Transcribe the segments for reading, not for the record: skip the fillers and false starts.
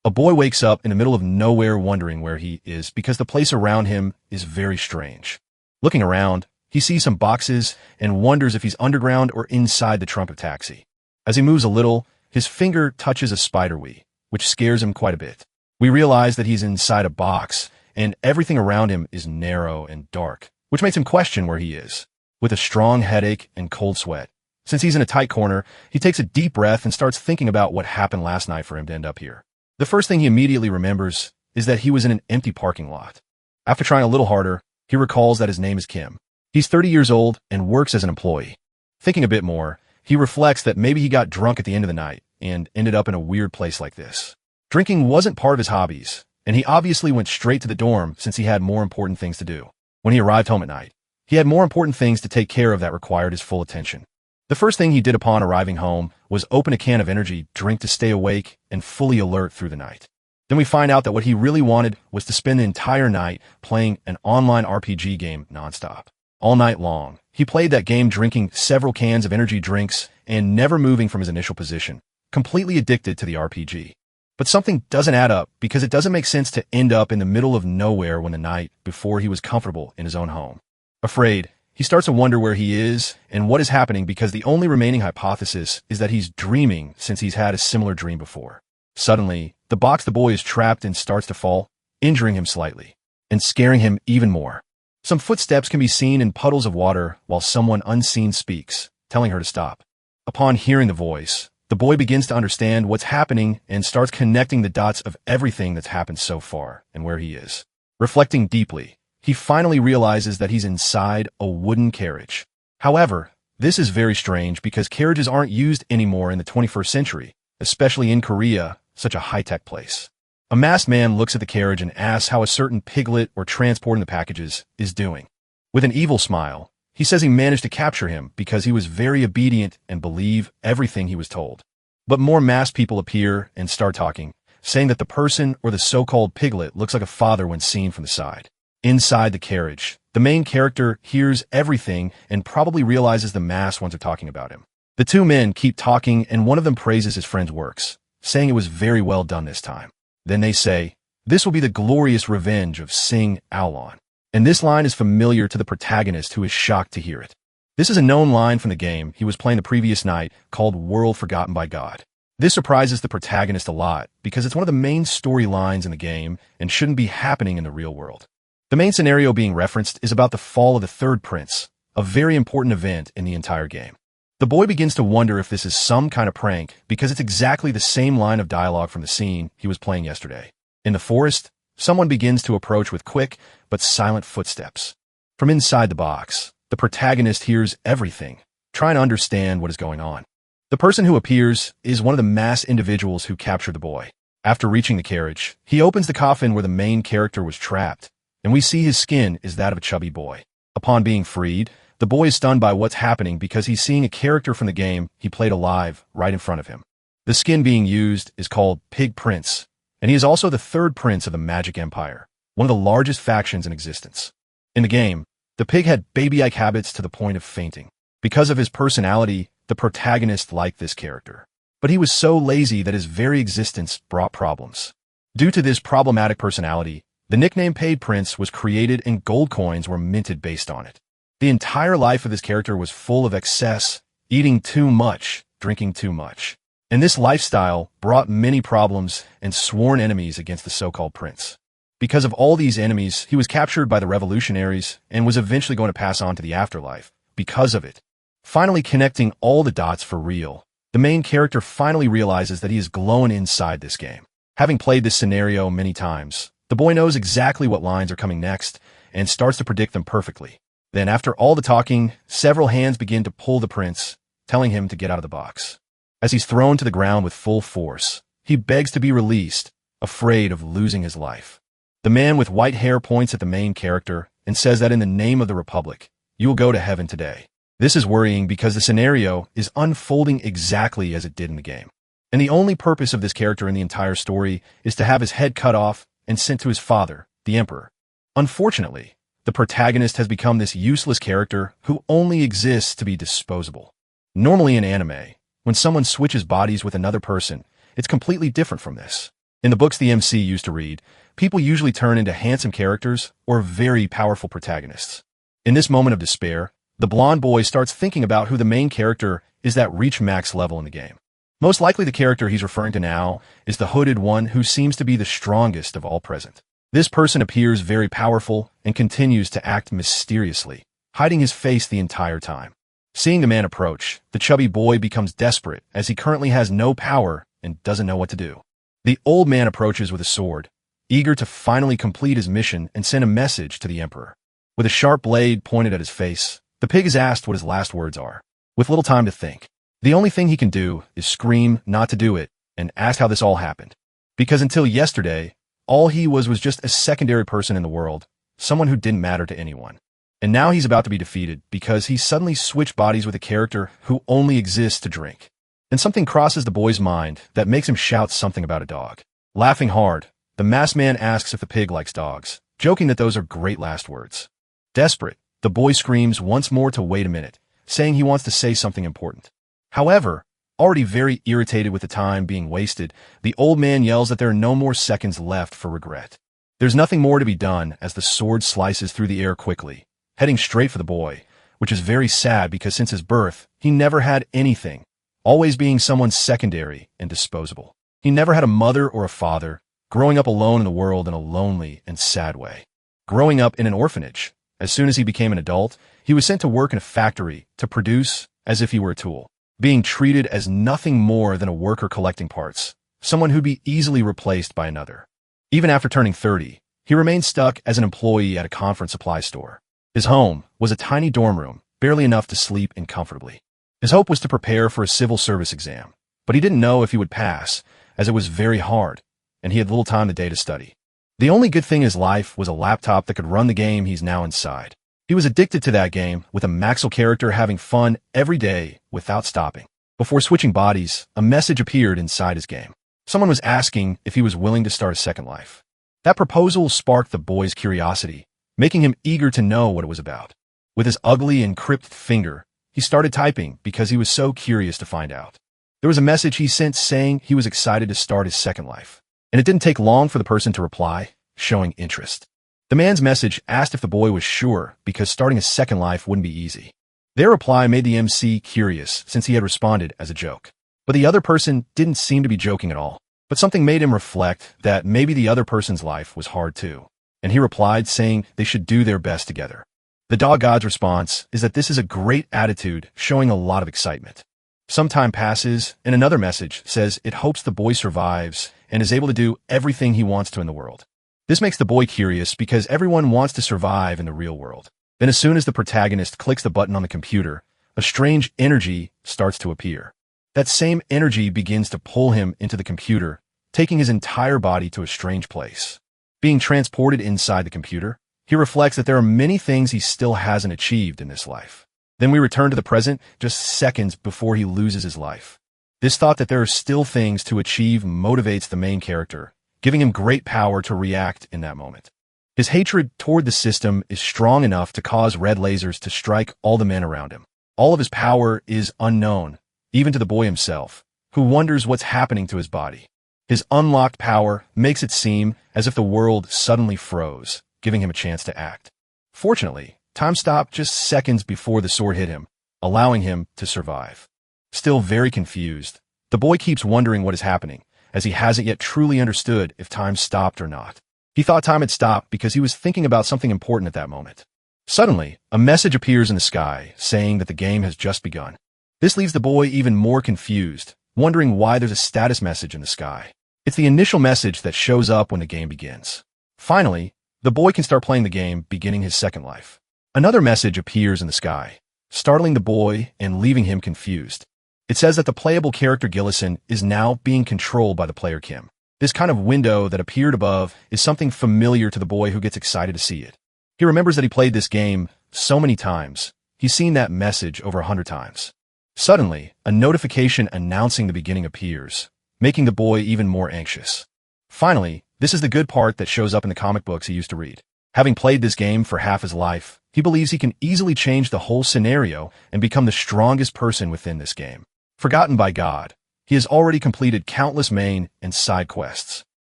A boy wakes up in the middle of nowhere wondering where he is because the place around him is very strange. Looking around, he sees some boxes and wonders if he's underground or inside the trunk of a taxi. As he moves a little, his finger touches a spider web, which scares him quite a bit. We realize that he's inside a box, and everything around him is narrow and dark, which makes him question where he is. With a strong headache and cold sweat, since he's in a tight corner, he takes a deep breath and starts thinking about what happened last night for him to end up here. The first thing he immediately remembers is that he was in an empty parking lot. After trying a little harder, he recalls that his name is Kim. He's 30 years old and works as an employee. Thinking a bit more, he reflects that maybe he got drunk at the end of the night and ended up in a weird place like this. Drinking wasn't part of his hobbies, and he obviously went straight to the dorm since he had more important things to do. When he arrived home at night, he had more important things to take care of that required his full attention. The first thing he did upon arriving home was open a can of energy drink to stay awake and fully alert through the night. Then we find out that what he really wanted was to spend the entire night playing an online RPG game nonstop. All night long, he played that game drinking several cans of energy drinks and never moving from his initial position, completely addicted to the RPG. But something doesn't add up because it doesn't make sense to end up in the middle of nowhere when the night before he was comfortable in his own home. Afraid, he starts to wonder where he is and what is happening because the only remaining hypothesis is that he's dreaming since he's had a similar dream before. Suddenly, the box the boy is trapped in starts to fall, injuring him slightly and scaring him even more. Some footsteps can be seen in puddles of water while someone unseen speaks, telling her to stop. Upon hearing the voice, the boy begins to understand what's happening and starts connecting the dots of everything that's happened so far and where he is. Reflecting deeply, he finally realizes that he's inside a wooden carriage. However, this is very strange because carriages aren't used anymore in the 21st century, especially in Korea, such a high-tech place. A masked man looks at the carriage and asks how a certain piglet or transporting the packages is doing. With an evil smile, he says he managed to capture him because he was very obedient and believed everything he was told. But more masked people appear and start talking, saying that the person or the so-called piglet looks like a father when seen from the side. Inside the carriage, the main character hears everything and probably realizes the masked ones are talking about him. The two men keep talking and one of them praises his friend's works, saying it was very well done this time. Then they say, "This will be the glorious revenge of Sing Aolon." And this line is familiar to the protagonist who is shocked to hear it. This is a known line from the game he was playing the previous night called World Forgotten by God. This surprises the protagonist a lot because it's one of the main storylines in the game and shouldn't be happening in the real world. The main scenario being referenced is about the fall of the third prince, a very important event in the entire game. The boy begins to wonder if this is some kind of prank because it's exactly the same line of dialogue from the scene he was playing yesterday. In the forest, someone begins to approach with quick but silent footsteps. From inside the box, the protagonist hears everything, trying to understand what is going on. The person who appears is one of the masked individuals who captured the boy. After reaching the carriage, he opens the coffin where the main character was trapped, and we see his skin is that of a chubby boy. Upon being freed, the boy is stunned by what's happening because he's seeing a character from the game he played alive right in front of him. The skin being used is called Pig Prince, and he is also the third prince of the Magic Empire, one of the largest factions in existence. In the game, the pig had baby-like habits to the point of fainting. Because of his personality, the protagonist liked this character. But he was so lazy that his very existence brought problems. Due to this problematic personality, the nickname Paid Prince was created and gold coins were minted based on it. The entire life of this character was full of excess, eating too much, drinking too much. And this lifestyle brought many problems and sworn enemies against the so-called prince. Because of all these enemies, he was captured by the revolutionaries and was eventually going to pass on to the afterlife because of it. Finally connecting all the dots for real, the main character finally realizes that he is glowing inside this game. Having played this scenario many times, the boy knows exactly what lines are coming next and starts to predict them perfectly. Then after all the talking, several hands begin to pull the prince, telling him to get out of the box. As he's thrown to the ground with full force, he begs to be released, afraid of losing his life. The man with white hair points at the main character and says that in the name of the Republic, you will go to heaven today. This is worrying because the scenario is unfolding exactly as it did in the game. And the only purpose of this character in the entire story is to have his head cut off and sent to his father, the Emperor. Unfortunately, the protagonist has become this useless character who only exists to be disposable. Normally in anime, when someone switches bodies with another person, it's completely different from this. In the books the MC used to read, people usually turn into handsome characters or very powerful protagonists. In this moment of despair, the blonde boy starts thinking about who the main character is that reached max level in the game. Most likely the character he's referring to now is the hooded one who seems to be the strongest of all present. This person appears very powerful and continues to act mysteriously, hiding his face the entire time. Seeing the man approach, the chubby boy becomes desperate as he currently has no power and doesn't know what to do. The old man approaches with a sword, eager to finally complete his mission and send a message to the emperor. With a sharp blade pointed at his face, the pig is asked what his last words are. With little time to think, the only thing he can do is scream not to do it and ask how this all happened. Because until yesterday, all he was just a secondary person in the world, someone who didn't matter to anyone. And now he's about to be defeated because he suddenly switched bodies with a character who only exists to drink. And something crosses the boy's mind that makes him shout something about a dog. Laughing hard, the masked man asks if the pig likes dogs, joking that those are great last words. Desperate, the boy screams once more to wait a minute, saying he wants to say something important. However, already very irritated with the time being wasted, the old man yells that there are no more seconds left for regret. There's nothing more to be done as the sword slices through the air quickly, heading straight for the boy, which is very sad because since his birth, he never had anything, always being someone secondary and disposable. He never had a mother or a father, growing up alone in the world in a lonely and sad way. Growing up in an orphanage, as soon as he became an adult, he was sent to work in a factory to produce as if he were a tool, being treated as nothing more than a worker collecting parts, someone who'd be easily replaced by another. Even after turning 30, he remained stuck as an employee at a conference supply store. His home was a tiny dorm room, barely enough to sleep in comfortably. His hope was to prepare for a civil service exam, but he didn't know if he would pass, as it was very hard, and he had little time today to study. The only good thing in his life was a laptop that could run the game he's now inside. He was addicted to that game, with a Maxwell character having fun every day without stopping. Before switching bodies, a message appeared inside his game. Someone was asking if he was willing to start a second life. That proposal sparked the boy's curiosity, making him eager to know what it was about. With his ugly and cryptic finger, he started typing because he was so curious to find out. There was a message he sent saying he was excited to start his second life. And it didn't take long for the person to reply, showing interest. The man's message asked if the boy was sure because starting a second life wouldn't be easy. Their reply made the MC curious since he had responded as a joke. But the other person didn't seem to be joking at all. But something made him reflect that maybe the other person's life was hard too. And he replied saying they should do their best together. The dog god's response is that this is a great attitude showing a lot of excitement. Some time passes and another message says it hopes the boy survives and is able to do everything he wants to in the world. This makes the boy curious because everyone wants to survive in the real world. Then as soon as the protagonist clicks the button on the computer, a strange energy starts to appear. That same energy begins to pull him into the computer, taking his entire body to a strange place. Being transported inside the computer, he reflects that there are many things he still hasn't achieved in this life. Then we return to the present just seconds before he loses his life. This thought that there are still things to achieve motivates the main character, giving him great power to react in that moment. His hatred toward the system is strong enough to cause red lasers to strike all the men around him. All of his power is unknown, even to the boy himself, who wonders what's happening to his body. His unlocked power makes it seem as if the world suddenly froze, giving him a chance to act. Fortunately, time stopped just seconds before the sword hit him, allowing him to survive. Still very confused, the boy keeps wondering what is happening, as he hasn't yet truly understood if time stopped or not. He thought time had stopped because he was thinking about something important at that moment. Suddenly, a message appears in the sky saying that the game has just begun. This leaves the boy even more confused, wondering why there's a status message in the sky. It's the initial message that shows up when the game begins. Finally, the boy can start playing the game, beginning his second life. Another message appears in the sky, startling the boy and leaving him confused. It says that the playable character Gillison is now being controlled by the player Kim. This kind of window that appeared above is something familiar to the boy who gets excited to see it. He remembers that he played this game so many times. He's seen that message over 100 times. Suddenly, a notification announcing the beginning appears, making the boy even more anxious. Finally, this is the good part that shows up in the comic books he used to read. Having played this game for half his life, he believes he can easily change the whole scenario and become the strongest person within this game. Forgotten by God, he has already completed countless main and side quests.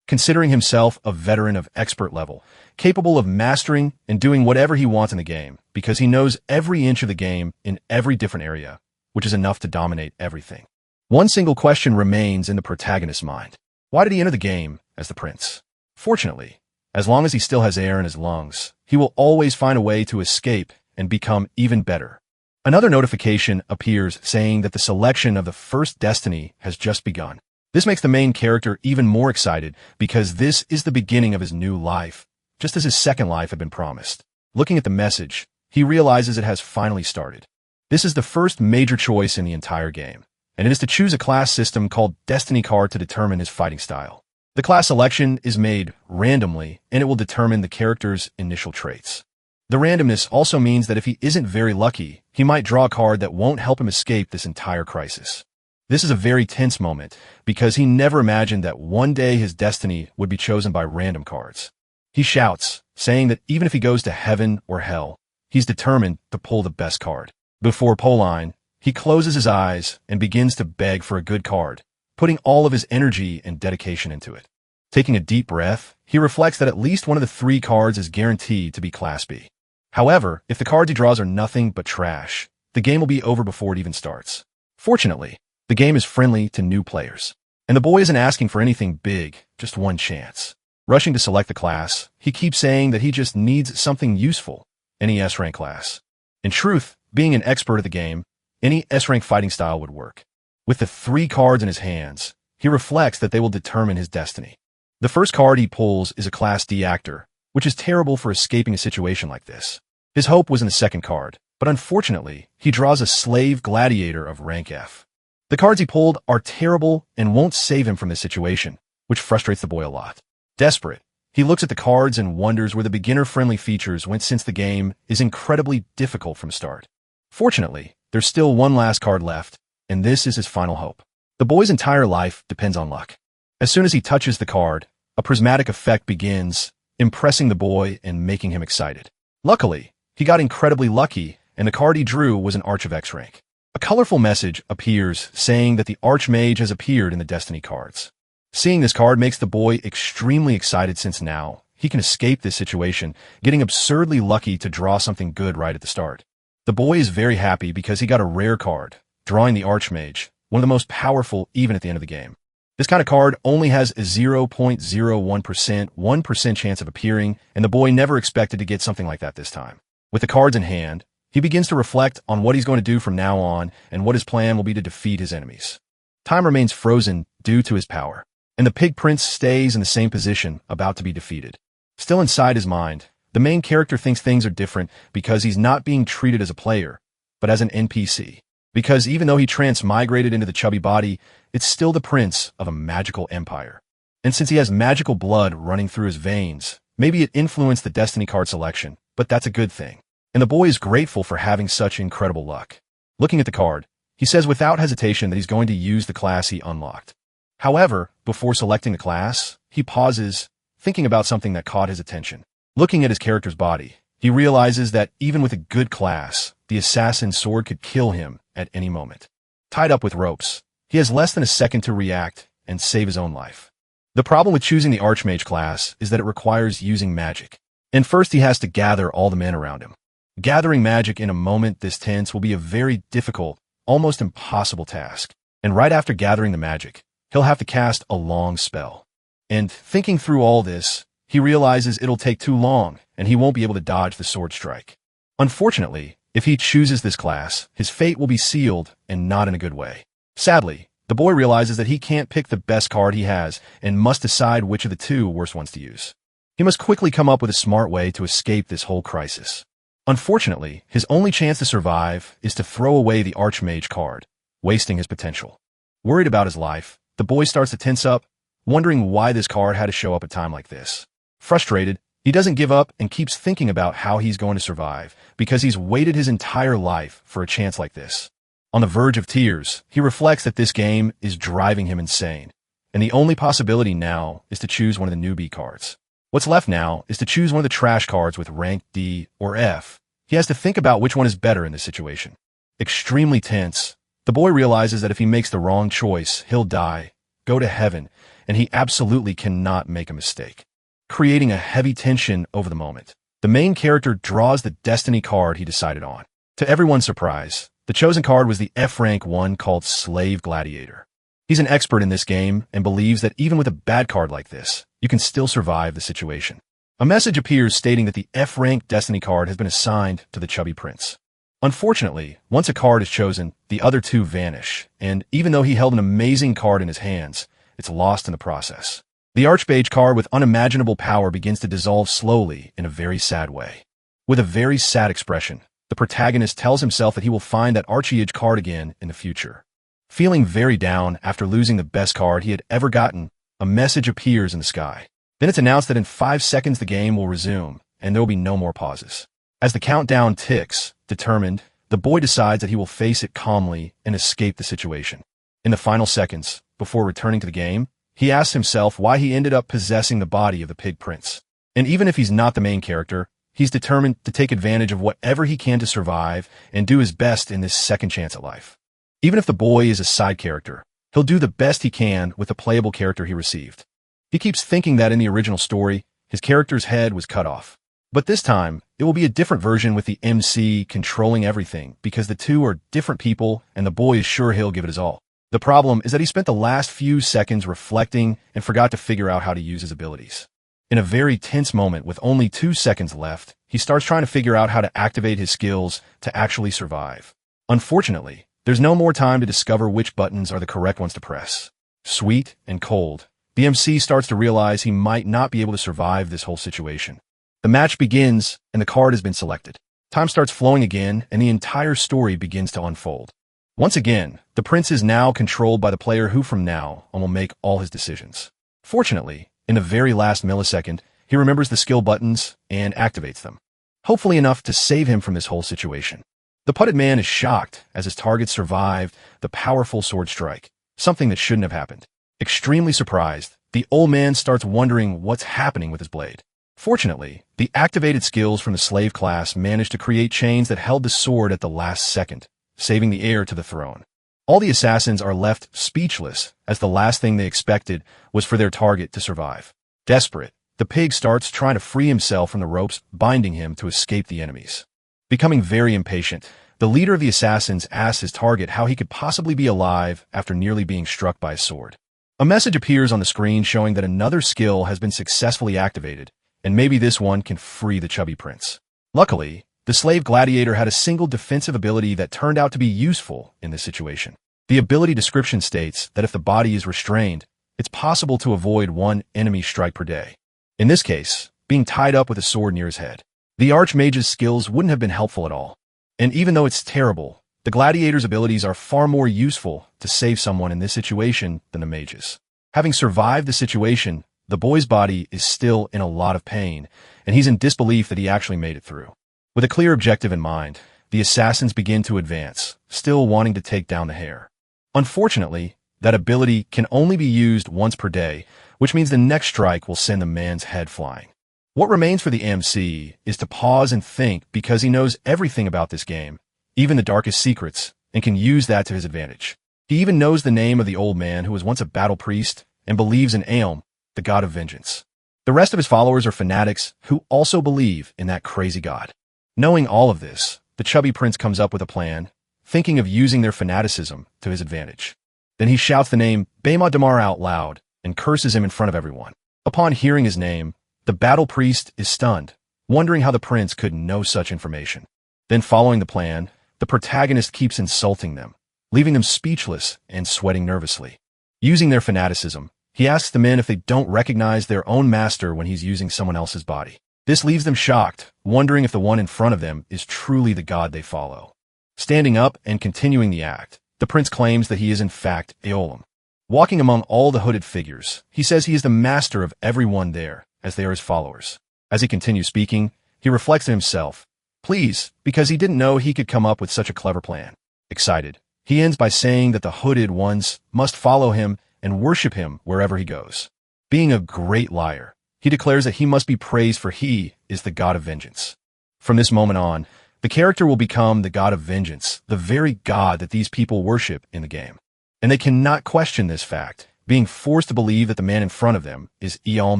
considering himself a veteran of expert level, capable of mastering and doing whatever he wants in the game, because he knows every inch of the game in every different area, which is enough to dominate everything. One single question remains in the protagonist's mind. Why did he enter the game as the prince? Fortunately, as long as he still has air in his lungs, he will always find a way to escape and become even better. Another notification appears saying that the selection of the first destiny has just begun. This makes the main character even more excited because this is the beginning of his new life, just as his second life had been promised. Looking at the message, he realizes it has finally started. This is the first major choice in the entire game, and it is to choose a class system called Destiny Card to determine his fighting style. The class selection is made randomly, and it will determine the character's initial traits. The randomness also means that if he isn't very lucky, he might draw a card that won't help him escape this entire crisis. This is a very tense moment because he never imagined that one day his destiny would be chosen by random cards. He shouts, saying that even if he goes to heaven or hell, he's determined to pull the best card. Before Poline, he closes his eyes and begins to beg for a good card, putting all of his energy and dedication into it. Taking a deep breath, he reflects that at least one of the 3 cards is guaranteed to be Class B. However, if the cards he draws are nothing but trash, the game will be over before it even starts. Fortunately, the game is friendly to new players, and the boy isn't asking for anything big, just one chance. Rushing to select the class, he keeps saying that he just needs something useful, any S-rank class. In truth, being an expert at the game, any S-rank fighting style would work. With the 3 cards in his hands, he reflects that they will determine his destiny. The first card he pulls is a Class D actor, which is terrible for escaping a situation like this. His hope was in the second card, but unfortunately, he draws a slave gladiator of rank F. The cards he pulled are terrible and won't save him from this situation, which frustrates the boy a lot. Desperate, he looks at the cards and wonders where the beginner-friendly features went since the game is incredibly difficult from start. Fortunately, there's still one last card left, and this is his final hope. The boy's entire life depends on luck. As soon as he touches the card, a prismatic effect begins, impressing the boy and making him excited. Luckily, he got incredibly lucky, and the card he drew was an Arch of X rank. A colorful message appears saying that the Archmage has appeared in the Destiny cards. Seeing this card makes the boy extremely excited since now he can escape this situation, getting absurdly lucky to draw something good right at the start. The boy is very happy because he got a rare card, drawing the Archmage, one of the most powerful even at the end of the game. This kind of card only has a 0.01%, 1% chance of appearing, and the boy never expected to get something like that this time. With the cards in hand, he begins to reflect on what he's going to do from now on and what his plan will be to defeat his enemies. Time remains frozen due to his power, and the Pig Prince stays in the same position, about to be defeated. Still inside his mind, the main character thinks things are different because he's not being treated as a player, but as an NPC. Because even though he transmigrated into the chubby body, it's still the prince of a magical empire. And since he has magical blood running through his veins, maybe it influenced the Destiny card selection, but that's a good thing. And the boy is grateful for having such incredible luck. Looking at the card, he says without hesitation that he's going to use the class he unlocked. However, before selecting the class, he pauses, thinking about something that caught his attention. Looking at his character's body, he realizes that even with a good class, the assassin's sword could kill him at any moment. Tied up with ropes, he has less than a second to react and save his own life. The problem with choosing the Archmage class is that it requires using magic. And first he has to gather all the men around him. Gathering magic in a moment this tense will be a very difficult, almost impossible task. And right after gathering the magic, he'll have to cast a long spell. And thinking through all this, he realizes it'll take too long and he won't be able to dodge the sword strike. Unfortunately, if he chooses this class, his fate will be sealed and not in a good way. Sadly, the boy realizes that he can't pick the best card he has and must decide which of the 2 worst ones to use. He must quickly come up with a smart way to escape this whole crisis. Unfortunately, his only chance to survive is to throw away the Archmage card, wasting his potential. Worried about his life, the boy starts to tense up, wondering why this card had to show up at a time like this. Frustrated, he doesn't give up and keeps thinking about how he's going to survive, because he's waited his entire life for a chance like this. On the verge of tears, he reflects that this game is driving him insane, and the only possibility now is to choose one of the newbie cards. What's left now is to choose one of the trash cards with rank D or F. He has to think about which one is better in this situation. Extremely tense, the boy realizes that if he makes the wrong choice, he'll die, go to heaven, and he absolutely cannot make a mistake, creating a heavy tension over the moment. The main character draws the destiny card he decided on. To everyone's surprise, the chosen card was the F-rank one called Slave Gladiator. He's an expert in this game and believes that even with a bad card like this, you can still survive the situation. A message appears stating that the F-rank destiny card has been assigned to the chubby prince. Unfortunately, once a card is chosen, the other two vanish, and even though he held an amazing card in his hands, it's lost in the process. The Archmage card with unimaginable power begins to dissolve slowly in a very sad way. With a very sad expression, the protagonist tells himself that he will find that Archmage card again in the future. Feeling very down after losing the best card he had ever gotten, a message appears in the sky. Then it's announced that in 5 seconds the game will resume, and there will be no more pauses. As the countdown ticks, determined, the boy decides that he will face it calmly and escape the situation. In the final seconds, before returning to the game, he asks himself why he ended up possessing the body of the pig prince. And even if he's not the main character, he's determined to take advantage of whatever he can to survive and do his best in this second chance at life. Even if the boy is a side character, he'll do the best he can with the playable character he received. He keeps thinking that in the original story, his character's head was cut off. But this time, it will be a different version with the MC controlling everything because the two are different people and the boy is sure he'll give it his all. The problem is that he spent the last few seconds reflecting and forgot to figure out how to use his abilities. In a very tense moment with only 2 seconds left, he starts trying to figure out how to activate his skills to actually survive. Unfortunately, there's no more time to discover which buttons are the correct ones to press. Sweet and cold, the MC starts to realize he might not be able to survive this whole situation. The match begins, and the card has been selected. Time starts flowing again, and the entire story begins to unfold. Once again, the prince is now controlled by the player who from now on will make all his decisions. Fortunately, in the very last millisecond, he remembers the skill buttons and activates them, hopefully enough to save him from this whole situation. The putted man is shocked as his target survived the powerful sword strike, something that shouldn't have happened. Extremely surprised, the old man starts wondering what's happening with his blade. Fortunately, the activated skills from the slave class managed to create chains that held the sword at the last second, saving the heir to the throne. All the assassins are left speechless as the last thing they expected was for their target to survive. Desperate, the pig starts trying to free himself from the ropes binding him to escape the enemies. Becoming very impatient, the leader of the assassins asks his target how he could possibly be alive after nearly being struck by a sword. A message appears on the screen showing that another skill has been successfully activated, and maybe this one can free the chubby prince. Luckily, the slave gladiator had a single defensive ability that turned out to be useful in this situation. The ability description states that if the body is restrained, it's possible to avoid 1 enemy strike per day. In this case, being tied up with a sword near his head. The Archmage's skills wouldn't have been helpful at all. And even though it's terrible, the gladiator's abilities are far more useful to save someone in this situation than the mage's. Having survived the situation, the boy's body is still in a lot of pain, and he's in disbelief that he actually made it through. With a clear objective in mind, the assassins begin to advance, still wanting to take down the heir. Unfortunately, that ability can only be used once per day, which means the next strike will send the man's head flying. What remains for the MC is to pause and think because he knows everything about this game, even the darkest secrets, and can use that to his advantage. He even knows the name of the old man who was once a battle priest and believes in Aum, the god of vengeance. The rest of his followers are fanatics who also believe in that crazy god. Knowing all of this, the chubby prince comes up with a plan, thinking of using their fanaticism to his advantage. Then he shouts the name Bema Damar out loud and curses him in front of everyone. Upon hearing his name, the battle priest is stunned, wondering how the prince could know such information. Then following the plan, the protagonist keeps insulting them, leaving them speechless and sweating nervously. Using their fanaticism, he asks the men if they don't recognize their own master when he's using someone else's body. This leaves them shocked, wondering if the one in front of them is truly the god they follow. Standing up and continuing the act, the prince claims that he is in fact Aeolum. Walking among all the hooded figures, he says he is the master of everyone there, as they are his followers. As he continues speaking, he reflects on himself, pleased because he didn't know he could come up with such a clever plan. Excited, he ends by saying that the hooded ones must follow him and worship him wherever he goes. Being a great liar, he declares that he must be praised for he is the god of vengeance. From this moment on, the character will become the god of vengeance, the very god that these people worship in the game. And they cannot question this fact, being forced to believe that the man in front of them is Eom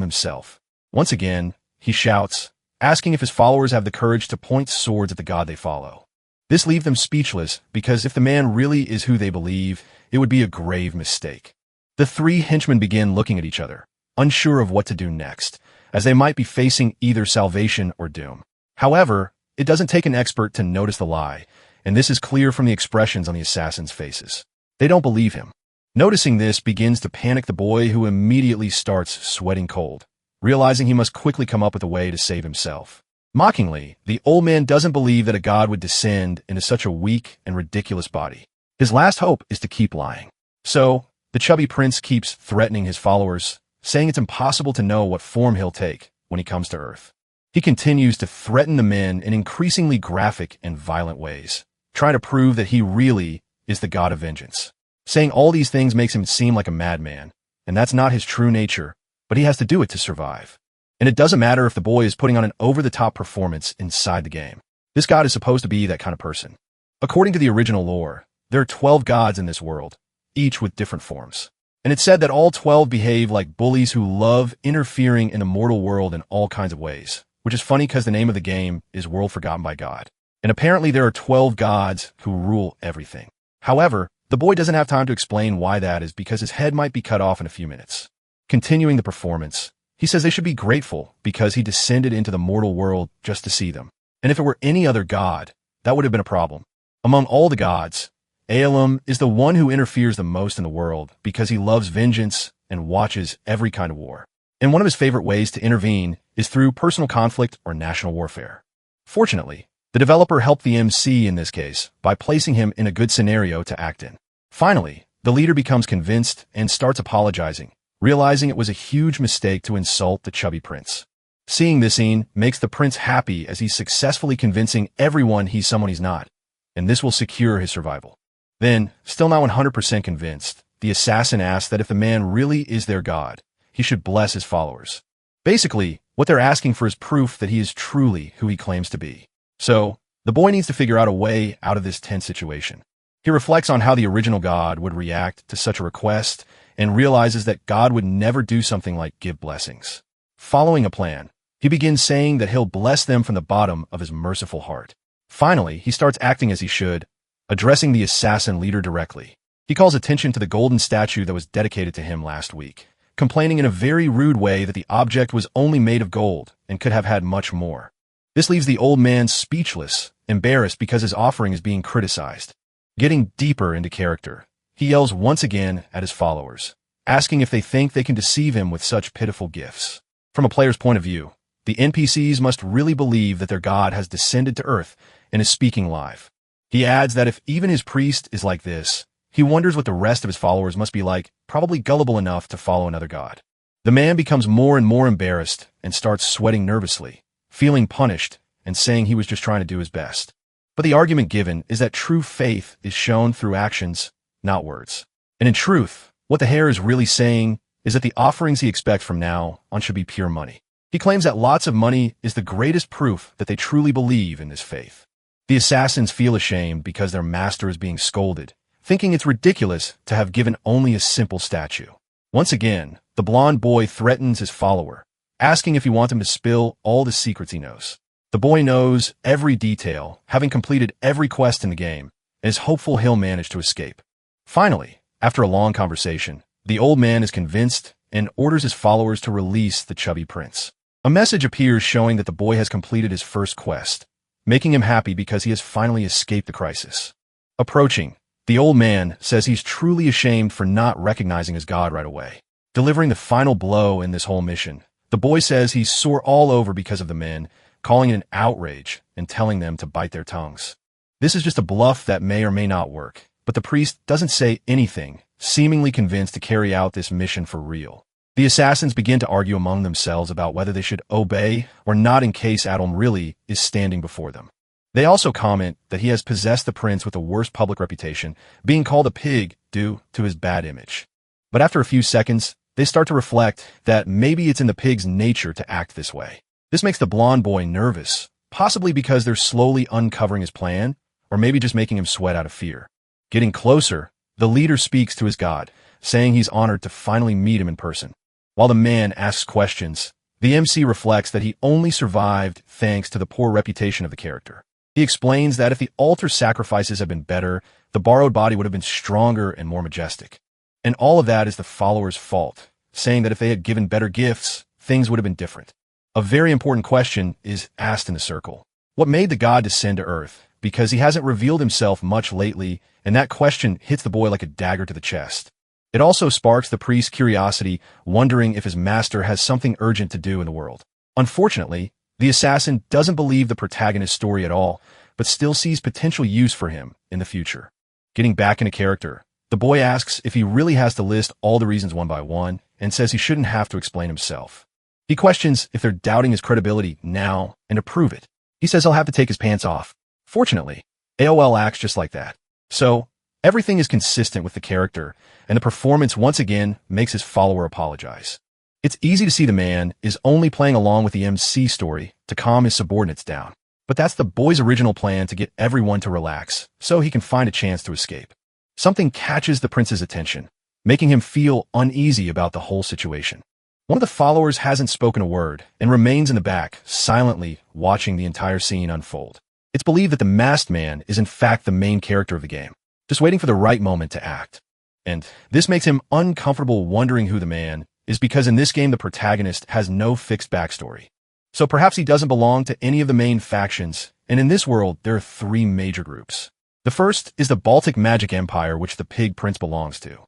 himself. Once again, he shouts, asking if his followers have the courage to point swords at the god they follow. This leaves them speechless because if the man really is who they believe, it would be a grave mistake. The three henchmen begin looking at each other, unsure of what to do next, as they might be facing either salvation or doom. However, it doesn't take an expert to notice the lie, and this is clear from the expressions on the assassins' faces. They don't believe him. Noticing this begins to panic the boy, who immediately starts sweating cold, realizing he must quickly come up with a way to save himself. Mockingly, the old man doesn't believe that a god would descend into such a weak and ridiculous body. His last hope is to keep lying. So, the chubby prince keeps threatening his followers, saying it's impossible to know what form he'll take when he comes to Earth. He continues to threaten the men in increasingly graphic and violent ways, trying to prove that he really is the god of vengeance. Saying all these things makes him seem like a madman, and that's not his true nature, but he has to do it to survive. And it doesn't matter if the boy is putting on an over-the-top performance inside the game. This god is supposed to be that kind of person. According to the original lore, there are 12 gods in this world, each with different forms. And it's said that all 12 behave like bullies who love interfering in the mortal world in all kinds of ways, which is funny because the name of the game is World Forgotten by God. And apparently there are 12 gods who rule everything. However, the boy doesn't have time to explain why that is because his head might be cut off in a few minutes. Continuing the performance, he says they should be grateful because he descended into the mortal world just to see them. And if it were any other god, that would have been a problem. Among all the gods, Aelum is the one who interferes the most in the world because he loves vengeance and watches every kind of war. And one of his favorite ways to intervene is through personal conflict or national warfare. Fortunately, the developer helped the MC in this case by placing him in a good scenario to act in. Finally, the leader becomes convinced and starts apologizing, realizing it was a huge mistake to insult the chubby prince. Seeing this scene makes the prince happy as he's successfully convincing everyone he's someone he's not, and this will secure his survival. Then, still not 100% convinced, the assassin asks that if the man really is their god, he should bless his followers. Basically, what they're asking for is proof that he is truly who he claims to be. So, the boy needs to figure out a way out of this tense situation. He reflects on how the original god would react to such a request and realizes that God would never do something like give blessings. Following a plan, he begins saying that he'll bless them from the bottom of his merciful heart. Finally, he starts acting as he should, addressing the assassin leader directly. He calls attention to the golden statue that was dedicated to him last week, complaining in a very rude way that the object was only made of gold and could have had much more. This leaves the old man speechless, embarrassed because his offering is being criticized. Getting deeper into character, he yells once again at his followers, asking if they think they can deceive him with such pitiful gifts. From a player's point of view, the NPCs must really believe that their god has descended to Earth and is speaking live. He adds that if even his priest is like this, he wonders what the rest of his followers must be like, probably gullible enough to follow another god. The man becomes more and more embarrassed and starts sweating nervously, feeling punished and saying he was just trying to do his best. But the argument given is that true faith is shown through actions, not words. And in truth, what the hare is really saying is that the offerings he expects from now on should be pure money. He claims that lots of money is the greatest proof that they truly believe in this faith. The assassins feel ashamed because their master is being scolded, thinking it's ridiculous to have given only a simple statue. Once again, the blonde boy threatens his follower, asking if he wants him to spill all the secrets he knows. The boy knows every detail, having completed every quest in the game, and is hopeful he'll manage to escape. Finally, after a long conversation, the old man is convinced and orders his followers to release the chubby prince. A message appears showing that the boy has completed his first quest, making him happy because he has finally escaped the crisis. Approaching, the old man says he's truly ashamed for not recognizing his god right away. Delivering the final blow in this whole mission, the boy says he's sore all over because of the men, calling it an outrage and telling them to bite their tongues. This is just a bluff that may or may not work, but the priest doesn't say anything, seemingly convinced to carry out this mission for real. The assassins begin to argue among themselves about whether they should obey or not in case Adam really is standing before them. They also comment that he has possessed the prince with the worst public reputation, being called a pig due to his bad image. But after a few seconds, they start to reflect that maybe it's in the pig's nature to act this way. This makes the blonde boy nervous, possibly because they're slowly uncovering his plan, or maybe just making him sweat out of fear. Getting closer, the leader speaks to his god, saying he's honored to finally meet him in person. While the man asks questions, the MC reflects that he only survived thanks to the poor reputation of the character. He explains that if the altar sacrifices had been better, the borrowed body would have been stronger and more majestic. And all of that is the followers' fault, saying that if they had given better gifts, things would have been different. A very important question is asked in the circle. What made the god descend to Earth? Because he hasn't revealed himself much lately, and that question hits the boy like a dagger to the chest. It also sparks the priest's curiosity, wondering if his master has something urgent to do in the world. Unfortunately, the assassin doesn't believe the protagonist's story at all, but still sees potential use for him in the future. Getting back into character, the boy asks if he really has to list all the reasons one by one, and says he shouldn't have to explain himself. He questions if they're doubting his credibility now, and to prove it, he says he'll have to take his pants off. Fortunately, AOL acts just like that. So, everything is consistent with the character, and the performance once again makes his follower apologize. It's easy to see the man is only playing along with the MC story to calm his subordinates down. But that's the boy's original plan to get everyone to relax, so he can find a chance to escape. Something catches the prince's attention, making him feel uneasy about the whole situation. One of the followers hasn't spoken a word and remains in the back, silently watching the entire scene unfold. It's believed that the masked man is in fact the main character of the game, just waiting for the right moment to act. And this makes him uncomfortable wondering who the man is, because in this game the protagonist has no fixed backstory. So perhaps he doesn't belong to any of the main factions, and in this world there are three major groups. The first is the Baltic Magic Empire, which the Pig Prince belongs to.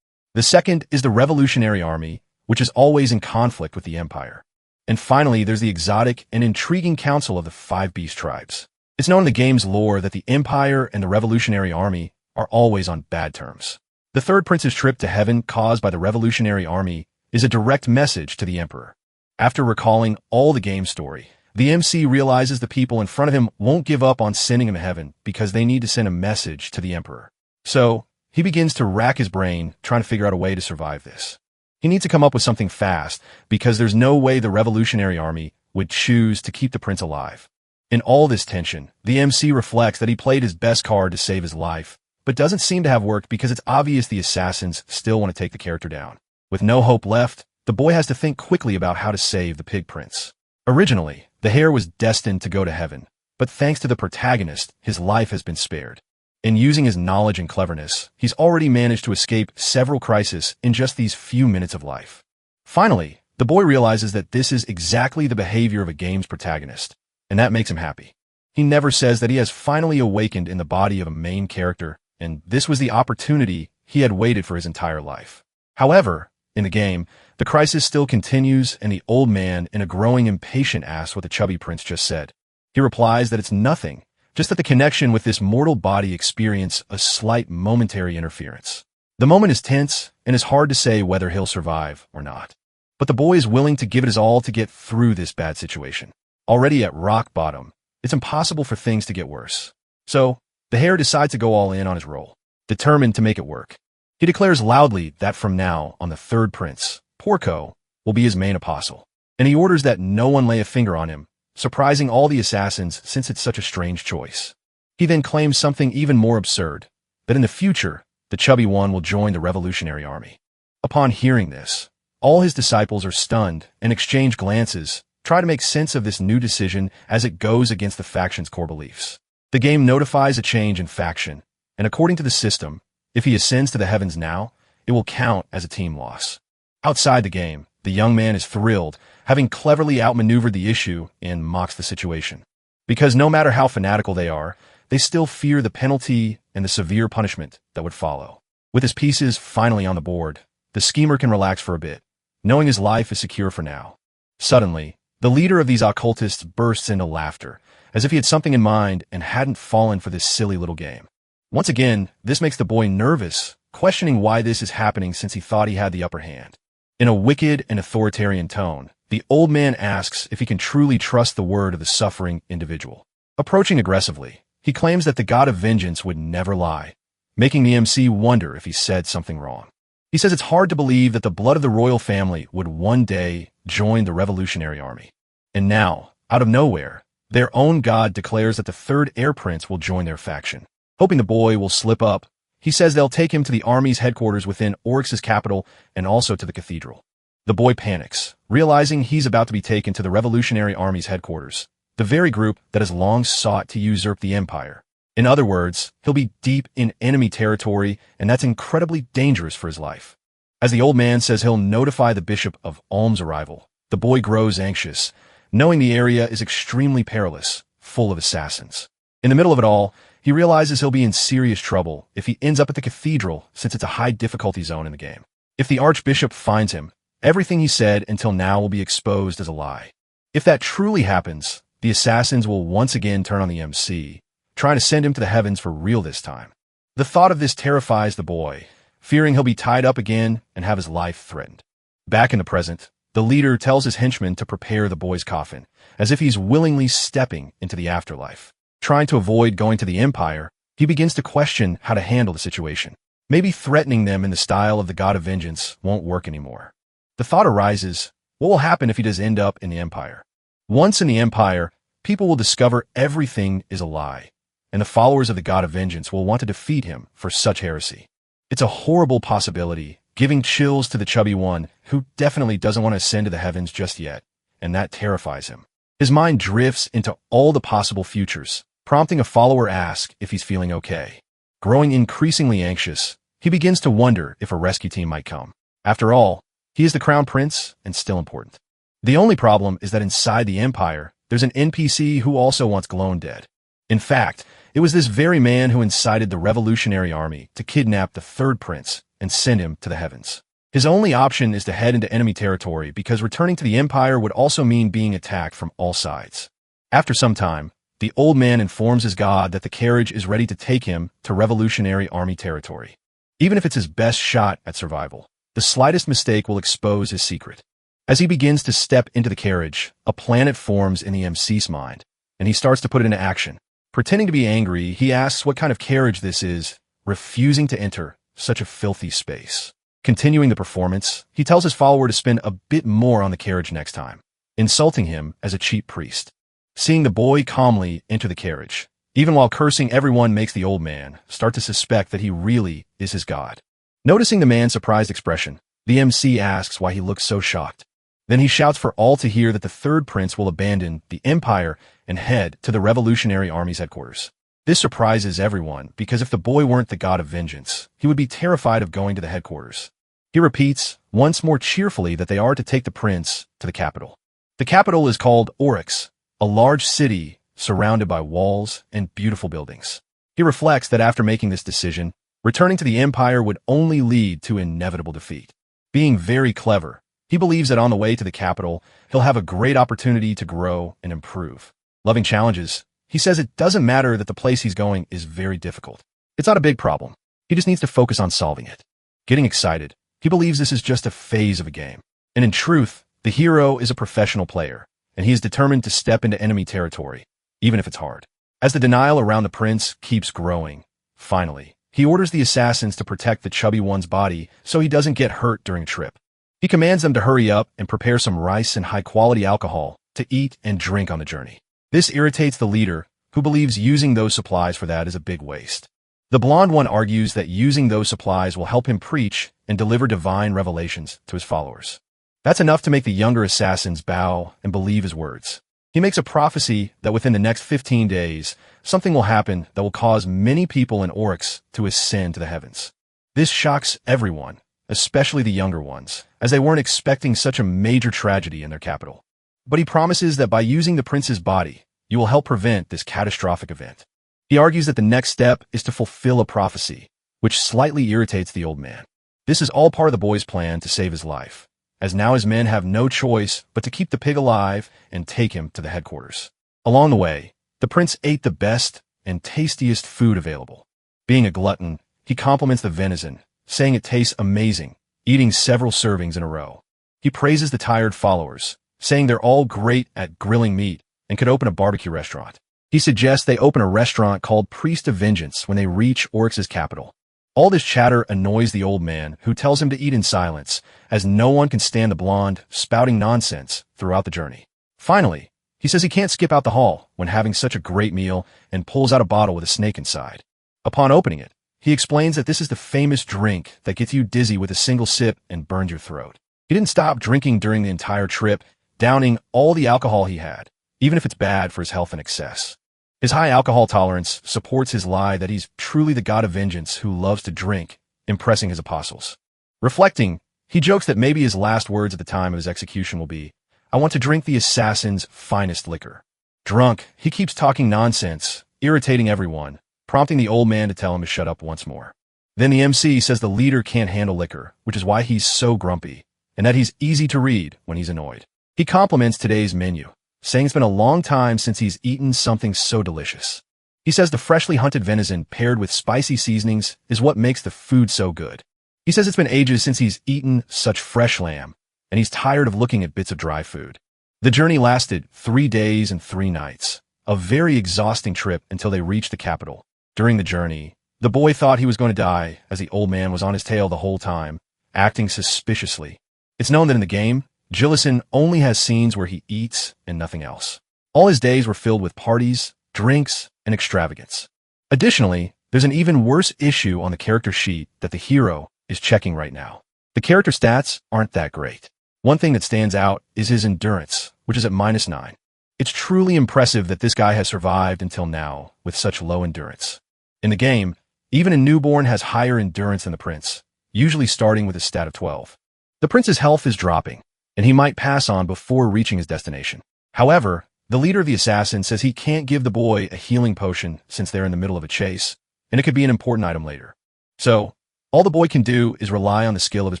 The second is the Revolutionary Army, which is always in conflict with the Empire. And finally, there's the exotic and intriguing Council of the Five Beast Tribes. It's known in the game's lore that the Empire and the Revolutionary Army are always on bad terms. The third prince's trip to heaven caused by the Revolutionary Army is a direct message to the Emperor. After recalling all the game story, the MC realizes the people in front of him won't give up on sending him to heaven because they need to send a message to the Emperor. So, he begins to rack his brain trying to figure out a way to survive this. He needs to come up with something fast because there's no way the Revolutionary Army would choose to keep the prince alive. In all this tension, the MC reflects that he played his best card to save his life, but doesn't seem to have worked because it's obvious the assassins still want to take the character down. With no hope left, the boy has to think quickly about how to save the Pig Prince. Originally, the heir was destined to go to heaven, but thanks to the protagonist, his life has been spared. In using his knowledge and cleverness, he's already managed to escape several crises in just these few minutes of life. Finally, the boy realizes that this is exactly the behavior of a game's protagonist, and that makes him happy. He never says that he has finally awakened in the body of a main character, and this was the opportunity he had waited for his entire life. However, in the game, the crisis still continues, and the old man, in a growing impatient, asks what the chubby prince just said. He replies that it's nothing, just that the connection with this mortal body experience a slight momentary interference. The moment is tense, and it's hard to say whether he'll survive or not. But the boy is willing to give it his all to get through this bad situation. Already at rock bottom, it's impossible for things to get worse. So, the hare decides to go all in on his role, determined to make it work. He declares loudly that from now on the third prince, Porco, will be his main apostle, and he orders that no one lay a finger on him, surprising all the assassins since it's such a strange choice. He then claims something even more absurd, that in the future, the chubby one will join the Revolutionary Army. Upon hearing this, all his disciples are stunned and exchange glances, try to make sense of this new decision as it goes against the faction's core beliefs. The game notifies a change in faction, and according to the system, if he ascends to the heavens now, it will count as a team loss. Outside the game, the young man is thrilled, having cleverly outmaneuvered the issue, and mocks the situation. Because no matter how fanatical they are, they still fear the penalty and the severe punishment that would follow. With his pieces finally on the board, the schemer can relax for a bit, knowing his life is secure for now. Suddenly, the leader of these occultists bursts into laughter, as if he had something in mind and hadn't fallen for this silly little game. Once again, this makes the boy nervous, questioning why this is happening since he thought he had the upper hand. In a wicked and authoritarian tone, the old man asks if he can truly trust the word of the suffering individual. Approaching aggressively, he claims that the god of vengeance would never lie, making the MC wonder if he said something wrong. He says it's hard to believe that the blood of the royal family would one day join the Revolutionary Army. And now, out of nowhere, their own god declares that the third heir prince will join their faction. Hoping the boy will slip up, He says they'll take him to the army's headquarters within Oryx's capital and also to the cathedral. The boy panics, realizing he's about to be taken to the Revolutionary Army's headquarters, the very group that has long sought to usurp the empire. In other words, he'll be deep in enemy territory, and that's incredibly dangerous for his life. As the old man says he'll notify the bishop of Alm's arrival, the boy grows anxious, knowing the area is extremely perilous, full of assassins. In the middle of it all, he realizes he'll be in serious trouble if he ends up at the cathedral, since it's a high difficulty zone in the game. If the archbishop finds him, everything he said until now will be exposed as a lie. If that truly happens, the assassins will once again turn on the MC, trying to send him to the heavens for real this time. The thought of this terrifies the boy, fearing he'll be tied up again and have his life threatened. Back in the present, the leader tells his henchmen to prepare the boy's coffin, as if he's willingly stepping into the afterlife. Trying to avoid going to the Empire, he begins to question how to handle the situation. Maybe threatening them in the style of the God of Vengeance won't work anymore. The thought arises, what will happen if he does end up in the Empire? Once in the Empire, people will discover everything is a lie, and the followers of the God of Vengeance will want to defeat him for such heresy. It's a horrible possibility, giving chills to the chubby one who definitely doesn't want to ascend to the heavens just yet, and that terrifies him. His mind drifts into all the possible futures, prompting a follower ask if he's feeling okay. Growing increasingly anxious, he begins to wonder if a rescue team might come. After all, he is the crown prince and still important. The only problem is that inside the Empire, there's an NPC who also wants Glone dead. In fact, it was this very man who incited the Revolutionary Army to kidnap the third prince and send him to the heavens. His only option is to head into enemy territory because returning to the Empire would also mean being attacked from all sides. After some time, the old man informs his god that the carriage is ready to take him to Revolutionary Army territory. Even if it's his best shot at survival, the slightest mistake will expose his secret. As he begins to step into the carriage, a planet forms in the MC's mind, and he starts to put it into action. Pretending to be angry, he asks what kind of carriage this is, refusing to enter such a filthy space. Continuing the performance, he tells his follower to spend a bit more on the carriage next time, insulting him as a cheap priest. Seeing the boy calmly enter the carriage, even while cursing everyone, makes the old man start to suspect that he really is his god. Noticing the man's surprised expression, the MC asks why he looks so shocked. Then he shouts for all to hear that the third prince will abandon the Empire and head to the Revolutionary Army's headquarters. This surprises everyone because if the boy weren't the God of Vengeance, he would be terrified of going to the headquarters. He repeats once more cheerfully that they are to take the prince to the capital. The capital is called Oryx, a large city surrounded by walls and beautiful buildings. He reflects that after making this decision, returning to the Empire would only lead to inevitable defeat. Being very clever, he believes that on the way to the capital, he'll have a great opportunity to grow and improve. Loving challenges, he says it doesn't matter that the place he's going is very difficult. It's not a big problem. He just needs to focus on solving it. Getting excited, he believes this is just a phase of a game. And in truth, the hero is a professional player, and he is determined to step into enemy territory, even if it's hard. As the denial around the prince keeps growing, finally, he orders the assassins to protect the chubby one's body so he doesn't get hurt during a trip. He commands them to hurry up and prepare some rice and high-quality alcohol to eat and drink on the journey. This irritates the leader, who believes using those supplies for that is a big waste. The blonde one argues that using those supplies will help him preach and deliver divine revelations to his followers. That's enough to make the younger assassins bow and believe his words. He makes a prophecy that within the next 15 days, something will happen that will cause many people in Oryx to ascend to the heavens. This shocks everyone, especially the younger ones, as they weren't expecting such a major tragedy in their capital. But he promises that by using the prince's body, you will help prevent this catastrophic event. He argues that the next step is to fulfill a prophecy, which slightly irritates the old man. This is all part of the boy's plan to save his life, as now his men have no choice but to keep the pig alive and take him to the headquarters. Along the way, the prince ate the best and tastiest food available. Being a glutton, he compliments the venison, saying it tastes amazing, eating several servings in a row. He praises the tired followers, saying they're all great at grilling meat and could open a barbecue restaurant. He suggests they open a restaurant called Priest of Vengeance when they reach Oryx's capital. All this chatter annoys the old man, who tells him to eat in silence, as no one can stand the blonde spouting nonsense throughout the journey. Finally, he says he can't skip out the hall when having such a great meal and pulls out a bottle with a snake inside. Upon opening it, He explains that this is the famous drink that gets you dizzy with a single sip and burns your throat. He didn't stop drinking during the entire trip, downing all the alcohol he had, even if it's bad for his health in excess. His high alcohol tolerance supports his lie that he's truly the god of vengeance who loves to drink, impressing his apostles. Reflecting, he jokes that maybe his last words at the time of his execution will be, "I want to drink the assassin's finest liquor." Drunk, he keeps talking nonsense, irritating everyone, prompting the old man to tell him to shut up once more. Then the MC says the leader can't handle liquor, which is why he's so grumpy, and that he's easy to read when he's annoyed. He compliments today's menu, saying it's been a long time since he's eaten something so delicious. He says the freshly hunted venison paired with spicy seasonings is what makes the food so good. He says it's been ages since he's eaten such fresh lamb, and he's tired of looking at bits of dry food. The journey lasted 3 days and 3 nights, a very exhausting trip until they reached the capital. During the journey, the boy thought he was going to die as the old man was on his tail the whole time, acting suspiciously. It's known that in the game, Jillison only has scenes where he eats and nothing else. All his days were filled with parties, drinks, and extravagance. Additionally, there's an even worse issue on the character sheet that the hero is checking right now. The character stats aren't that great. One thing that stands out is his endurance, which is at -9. It's truly impressive that this guy has survived until now with such low endurance. In the game, even a newborn has higher endurance than the prince, usually starting with a stat of 12. The prince's health is dropping, and he might pass on before reaching his destination. However, the leader of the assassins says he can't give the boy a healing potion since they're in the middle of a chase, and it could be an important item later. So, all the boy can do is rely on the skill of his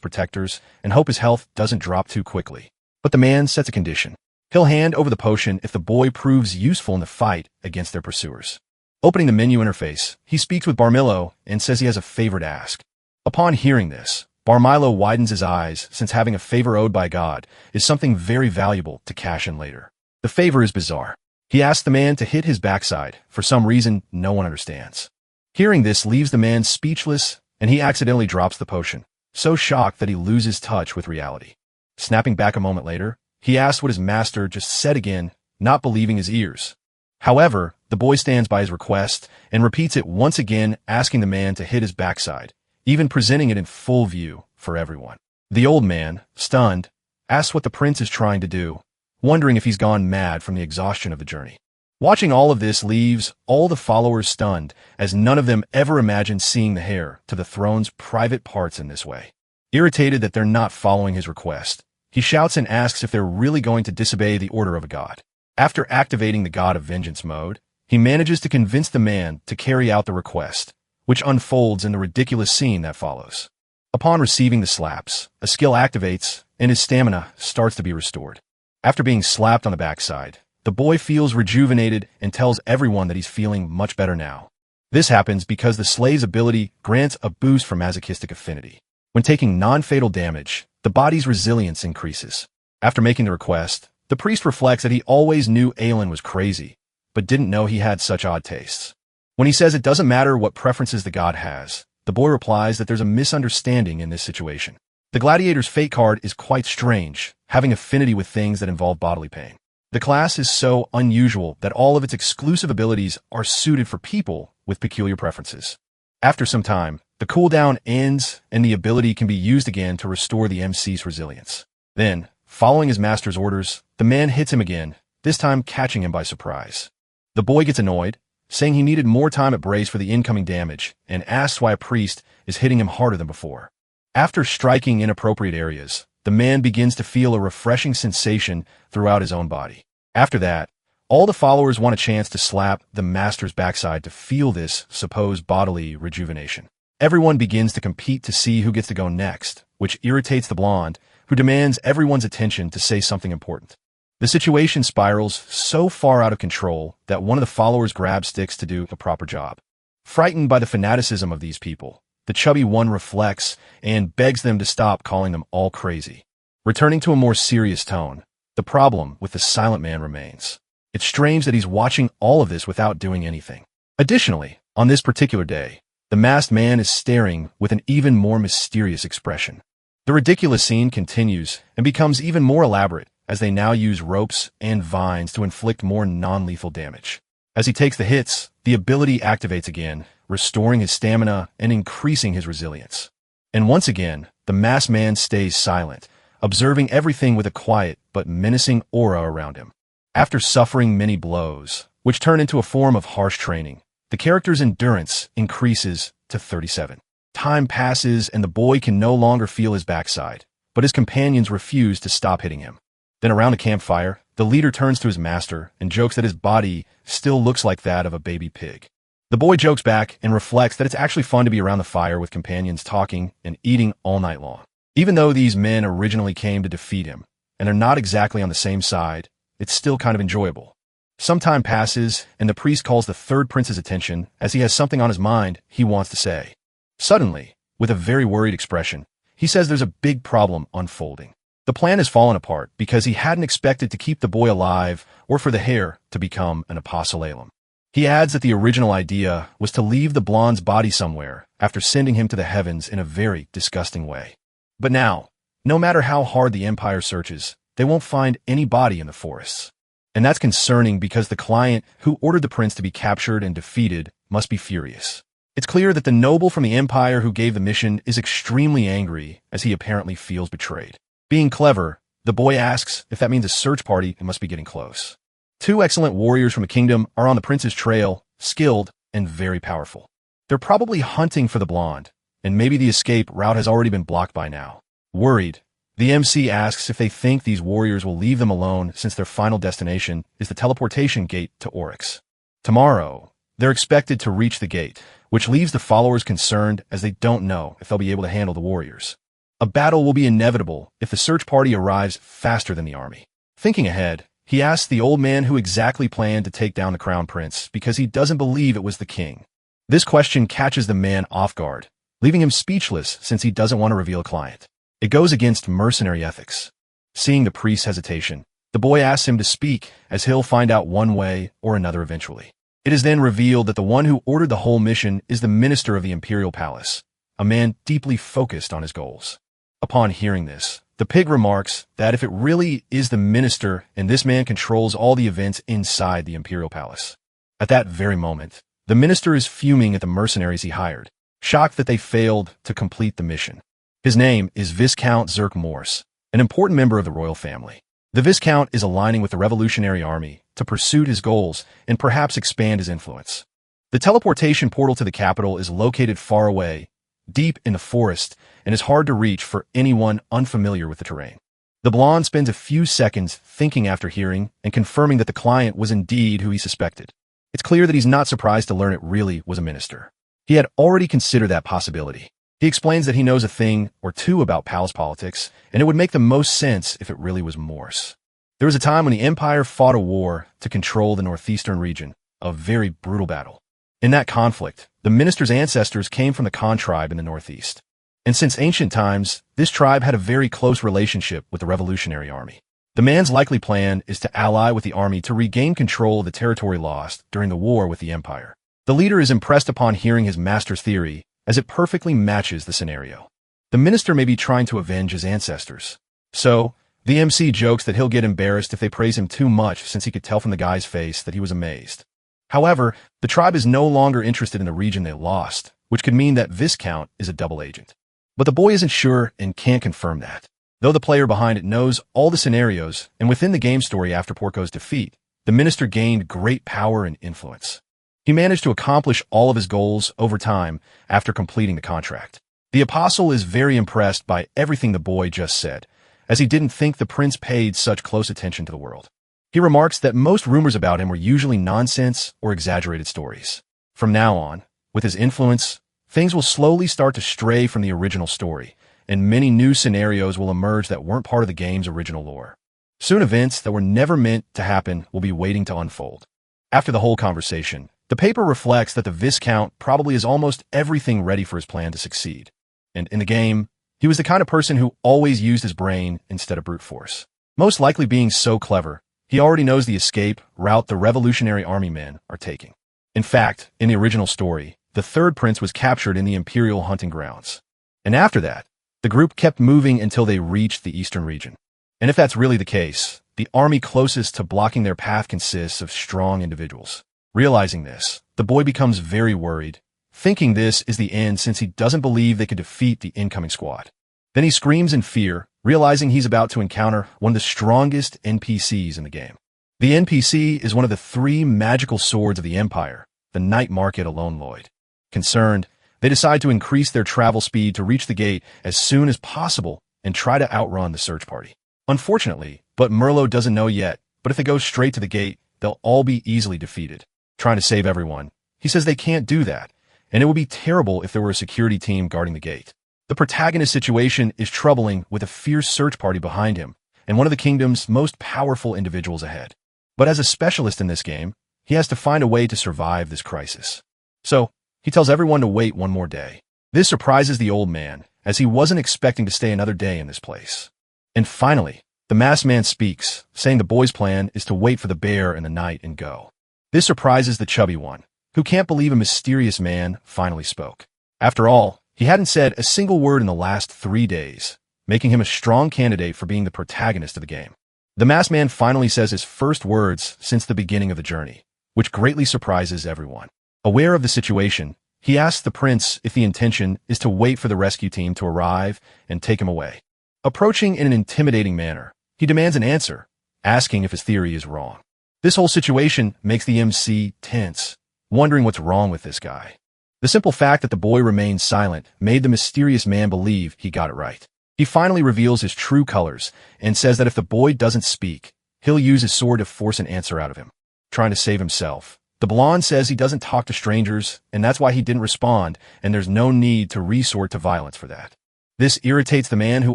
protectors and hope his health doesn't drop too quickly. But the man sets a condition. He'll hand over the potion if the boy proves useful in the fight against their pursuers. Opening the menu interface, he speaks with Barmilo and says he has a favor to ask. Upon hearing this, Barmilo widens his eyes since having a favor owed by God is something very valuable to cash in later. The favor is bizarre. He asks the man to hit his backside for some reason no one understands. Hearing this leaves the man speechless, and he accidentally drops the potion, so shocked that he loses touch with reality. Snapping back a moment later, he asks what his master just said again, not believing his ears. However, the boy stands by his request and repeats it once again, asking the man to hit his backside, even presenting it in full view for everyone. The old man, stunned, asks what the prince is trying to do, wondering if he's gone mad from the exhaustion of the journey. Watching all of this leaves all the followers stunned, as none of them ever imagined seeing the heir to the throne's private parts in this way. Irritated that they're not following his request, he shouts and asks if they're really going to disobey the order of a god. After activating the God of Vengeance mode, he manages to convince the man to carry out the request, which unfolds in the ridiculous scene that follows. Upon receiving the slaps, a skill activates, and his stamina starts to be restored. After being slapped on the backside, the boy feels rejuvenated and tells everyone that he's feeling much better now. This happens because the slave's ability grants a boost for masochistic affinity. When taking non-fatal damage, the body's resilience increases. After making the request, the priest reflects that he always knew Aelin was crazy, but didn't know he had such odd tastes. When he says it doesn't matter what preferences the god has, the boy replies that there's a misunderstanding in this situation. The gladiator's fate card is quite strange, having affinity with things that involve bodily pain. The class is so unusual that all of its exclusive abilities are suited for people with peculiar preferences. After some time, the cooldown ends and the ability can be used again to restore the MC's resilience. Then, following his master's orders, the man hits him again, this time catching him by surprise. The boy gets annoyed, saying he needed more time at brace for the incoming damage, and asks why a priest is hitting him harder than before. After striking inappropriate areas, the man begins to feel a refreshing sensation throughout his own body. After that, all the followers want a chance to slap the master's backside to feel this supposed bodily rejuvenation. Everyone begins to compete to see who gets to go next, which irritates the blonde, who demands everyone's attention to say something important. The situation spirals so far out of control that one of the followers grabs sticks to do a proper job. Frightened by the fanaticism of these people, the chubby one reflects and begs them to stop calling them all crazy. Returning to a more serious tone, the problem with the silent man remains. It's strange that he's watching all of this without doing anything. Additionally, on this particular day, the masked man is staring with an even more mysterious expression. The ridiculous scene continues and becomes even more elaborate as they now use ropes and vines to inflict more non-lethal damage. As he takes the hits, the ability activates again, restoring his stamina and increasing his resilience. And once again, the masked man stays silent, observing everything with a quiet but menacing aura around him. After suffering many blows, which turn into a form of harsh training, the character's endurance increases to 37. Time passes and the boy can no longer feel his backside, but his companions refuse to stop hitting him. Then around a campfire, the leader turns to his master and jokes that his body still looks like that of a baby pig. The boy jokes back and reflects that it's actually fun to be around the fire with companions talking and eating all night long. Even though these men originally came to defeat him, and are not exactly on the same side, it's still kind of enjoyable. Some time passes, and the priest calls the third prince's attention as he has something on his mind he wants to say. Suddenly, with a very worried expression, he says there's a big problem unfolding. The plan has fallen apart because he hadn't expected to keep the boy alive or for the heir to become an apostolelum. He adds that the original idea was to leave the blonde's body somewhere after sending him to the heavens in a very disgusting way. But now, no matter how hard the Empire searches, they won't find any body in the forests. And that's concerning because the client who ordered the prince to be captured and defeated must be furious. It's clear that the noble from the Empire who gave the mission is extremely angry as he apparently feels betrayed. Being clever, the boy asks if that means a search party must be getting close. 2 excellent warriors from a kingdom are on the prince's trail, skilled and very powerful. They're probably hunting for the blonde, and maybe the escape route has already been blocked by now. Worried, the MC asks if they think these warriors will leave them alone since their final destination is the teleportation gate to Oryx. Tomorrow, they're expected to reach the gate, which leaves the followers concerned as they don't know if they'll be able to handle the warriors. A battle will be inevitable if the search party arrives faster than the army. Thinking ahead, he asks the old man who exactly planned to take down the crown prince because he doesn't believe it was the king. This question catches the man off guard, leaving him speechless since he doesn't want to reveal a client. It goes against mercenary ethics. Seeing the priest's hesitation, the boy asks him to speak as he'll find out one way or another eventually. It is then revealed that the one who ordered the whole mission is the minister of the imperial palace, a man deeply focused on his goals. Upon hearing this, the pig remarks that if it really is the minister and this man controls all the events inside the imperial palace. At that very moment, the minister is fuming at the mercenaries he hired, shocked that they failed to complete the mission. His name is Viscount Zerk Morse, an important member of the royal family. The Viscount is aligning with the Revolutionary Army to pursue his goals and perhaps expand his influence. The teleportation portal to the capital is located far away, deep in the forest, and is hard to reach for anyone unfamiliar with the terrain. The blonde spends a few seconds thinking after hearing and confirming that the client was indeed who he suspected. It's clear that he's not surprised to learn it really was a minister. He had already considered that possibility. He explains that he knows a thing or two about palace politics, and it would make the most sense if it really was Morse. There was a time when the Empire fought a war to control the northeastern region, a very brutal battle. In that conflict, the minister's ancestors came from the Khan tribe in the northeast. And since ancient times, this tribe had a very close relationship with the Revolutionary Army. The man's likely plan is to ally with the army to regain control of the territory lost during the war with the Empire. The leader is impressed upon hearing his master's theory, as it perfectly matches the scenario. The minister may be trying to avenge his ancestors. So, the MC jokes that he'll get embarrassed if they praise him too much since he could tell from the guy's face that he was amazed. However, the tribe is no longer interested in the region they lost, which could mean that Viscount is a double agent. But the boy isn't sure and can't confirm that. Though the player behind it knows all the scenarios, and within the game story after Porco's defeat, the minister gained great power and influence. He managed to accomplish all of his goals over time after completing the contract. The apostle is very impressed by everything the boy just said, as he didn't think the prince paid such close attention to the world. He remarks that most rumors about him were usually nonsense or exaggerated stories. From now on, with his influence, things will slowly start to stray from the original story, and many new scenarios will emerge that weren't part of the game's original lore. Soon events that were never meant to happen will be waiting to unfold. After the whole conversation, the paper reflects that the Viscount probably has almost everything ready for his plan to succeed. And in the game, he was the kind of person who always used his brain instead of brute force. Most likely being so clever, he already knows the escape route the Revolutionary Army men are taking. In fact, in the original story, the third prince was captured in the Imperial hunting grounds. And after that, the group kept moving until they reached the eastern region. And if that's really the case, the army closest to blocking their path consists of strong individuals. Realizing this, the boy becomes very worried, thinking this is the end since he doesn't believe they could defeat the incoming squad. Then he screams in fear, realizing he's about to encounter one of the strongest NPCs in the game. The NPC is one of the 3 magical swords of the Empire, the night market Alone Lloyd. Concerned, they decide to increase their travel speed to reach the gate as soon as possible and try to outrun the search party. Unfortunately, but Merlot doesn't know yet, but if they go straight to the gate, they'll all be easily defeated. Trying to save everyone, he says they can't do that, and it would be terrible if there were a security team guarding the gate. The protagonist's situation is troubling with a fierce search party behind him and one of the kingdom's most powerful individuals ahead. But as a specialist in this game, he has to find a way to survive this crisis. So, he tells everyone to wait one more day. This surprises the old man, as he wasn't expecting to stay another day in this place. And finally, the masked man speaks, saying the boy's plan is to wait for the bear in the night and go. This surprises the chubby one, who can't believe a mysterious man finally spoke. After all, he hadn't said a single word in the last 3 days, making him a strong candidate for being the protagonist of the game. The masked man finally says his first words since the beginning of the journey, which greatly surprises everyone. Aware of the situation, he asks the prince if the intention is to wait for the rescue team to arrive and take him away. Approaching in an intimidating manner, he demands an answer, asking if his theory is wrong. This whole situation makes the MC tense, wondering what's wrong with this guy. The simple fact that the boy remained silent made the mysterious man believe he got it right. He finally reveals his true colors and says that if the boy doesn't speak, he'll use his sword to force an answer out of him. Trying to save himself, the blonde says he doesn't talk to strangers, and that's why he didn't respond, and there's no need to resort to violence for that. This irritates the man, who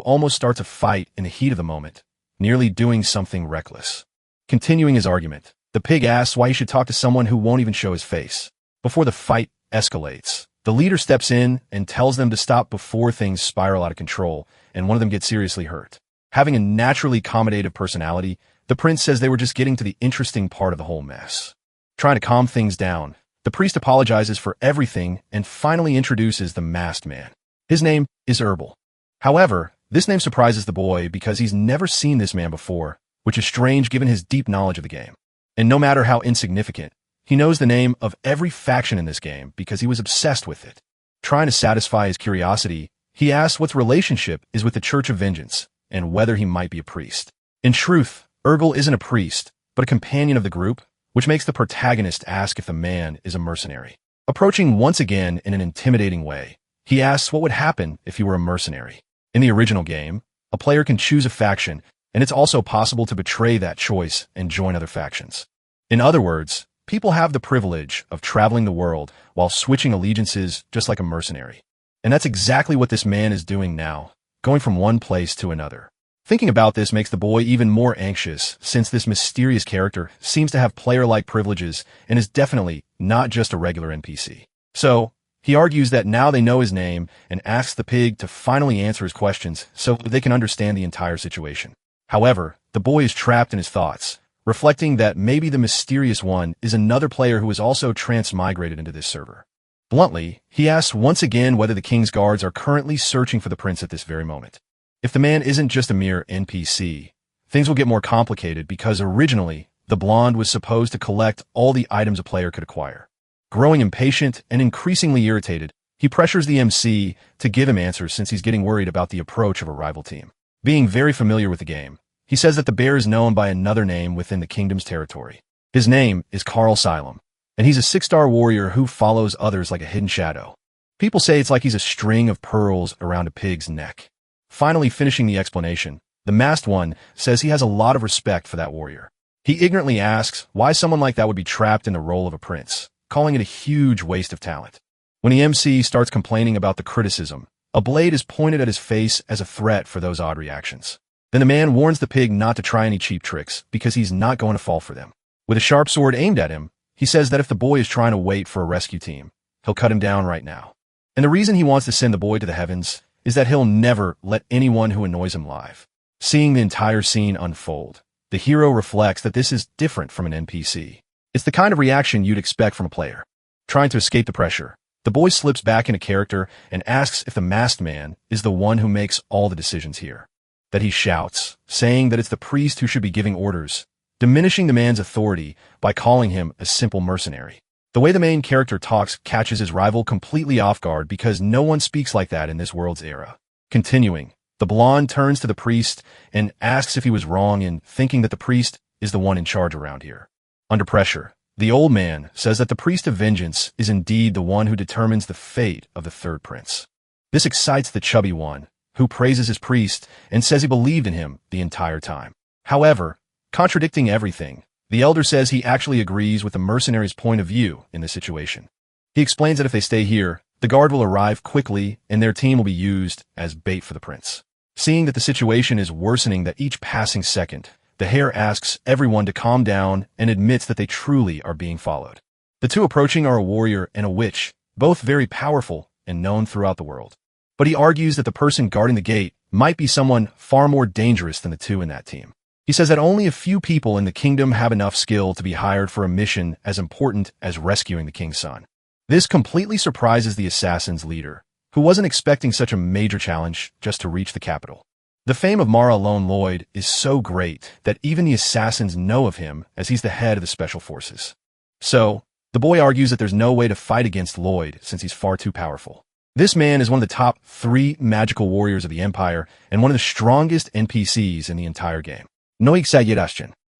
almost starts a fight in the heat of the moment, nearly doing something reckless. Continuing his argument, the pig asks why he should talk to someone who won't even show his face. Before the fight escalates, the leader steps in and tells them to stop before things spiral out of control and one of them gets seriously hurt. Having a naturally accommodative personality, the prince says they were just getting to the interesting part of the whole mess. Trying to calm things down, the priest apologizes for everything and finally introduces the masked man. His name is Herbal. However, this name surprises the boy because he's never seen this man before, which is strange given his deep knowledge of the game. And no matter how insignificant, he knows the name of every faction in this game because he was obsessed with it. Trying to satisfy his curiosity, he asks what the relationship is with the Church of Vengeance and whether he might be a priest. In truth, Urgel isn't a priest, but a companion of the group, which makes the protagonist ask if the man is a mercenary. Approaching once again in an intimidating way, he asks what would happen if he were a mercenary. In the original game, a player can choose a faction, and it's also possible to betray that choice and join other factions. In other words, people have the privilege of traveling the world while switching allegiances just like a mercenary. And that's exactly what this man is doing now, going from one place to another. Thinking about this makes the boy even more anxious, since this mysterious character seems to have player-like privileges and is definitely not just a regular NPC. So, he argues that now they know his name and asks the pig to finally answer his questions so they can understand the entire situation. However, the boy is trapped in his thoughts, reflecting that maybe the mysterious one is another player who is also transmigrated into this server. Bluntly, he asks once again whether the king's guards are currently searching for the prince at this very moment. If the man isn't just a mere NPC, things will get more complicated because originally, the blonde was supposed to collect all the items a player could acquire. Growing impatient and increasingly irritated, he pressures the MC to give him answers since he's getting worried about the approach of a rival team. Being very familiar with the game, he says that the bear is known by another name within the kingdom's territory. His name is Carl Silem, and he's a 6-star warrior who follows others like a hidden shadow. People say it's like he's a string of pearls around a pig's neck. Finally finishing the explanation, the masked one says he has a lot of respect for that warrior. He ignorantly asks why someone like that would be trapped in the role of a prince, calling it a huge waste of talent. When the MC starts complaining about the criticism, a blade is pointed at his face as a threat for those odd reactions. Then the man warns the pig not to try any cheap tricks because he's not going to fall for them. With a sharp sword aimed at him, he says that if the boy is trying to wait for a rescue team, he'll cut him down right now. And the reason he wants to send the boy to the heavens is that he'll never let anyone who annoys him live. Seeing the entire scene unfold, the hero reflects that this is different from an NPC. It's the kind of reaction you'd expect from a player. Trying to escape the pressure, the boy slips back into character and asks if the masked man is the one who makes all the decisions here. That he shouts, saying that it's the priest who should be giving orders, diminishing the man's authority by calling him a simple mercenary. The way the main character talks catches his rival completely off guard because no one speaks like that in this world's era. Continuing, the blonde turns to the priest and asks if he was wrong in thinking that the priest is the one in charge around here. Under pressure, the old man says that the priest of vengeance is indeed the one who determines the fate of the third prince. This excites the chubby one, who praises his priest and says he believed in him the entire time. However, contradicting everything, the elder says he actually agrees with the mercenaries' point of view in this situation. He explains that if they stay here, the guard will arrive quickly and their team will be used as bait for the prince. Seeing that the situation is worsening that each passing second, the hare asks everyone to calm down and admits that they truly are being followed. The two approaching are a warrior and a witch, both very powerful and known throughout the world. But he argues that the person guarding the gate might be someone far more dangerous than the two in that team. He says that only a few people in the kingdom have enough skill to be hired for a mission as important as rescuing the king's son. This completely surprises the assassin's leader, who wasn't expecting such a major challenge just to reach the capital. The fame of Mara Lone Lloyd is so great that even the assassins know of him as he's the head of the special forces. So, the boy argues that there's no way to fight against Lloyd since he's far too powerful. This man is one of the top 3 magical warriors of the Empire and one of the strongest NPCs in the entire game.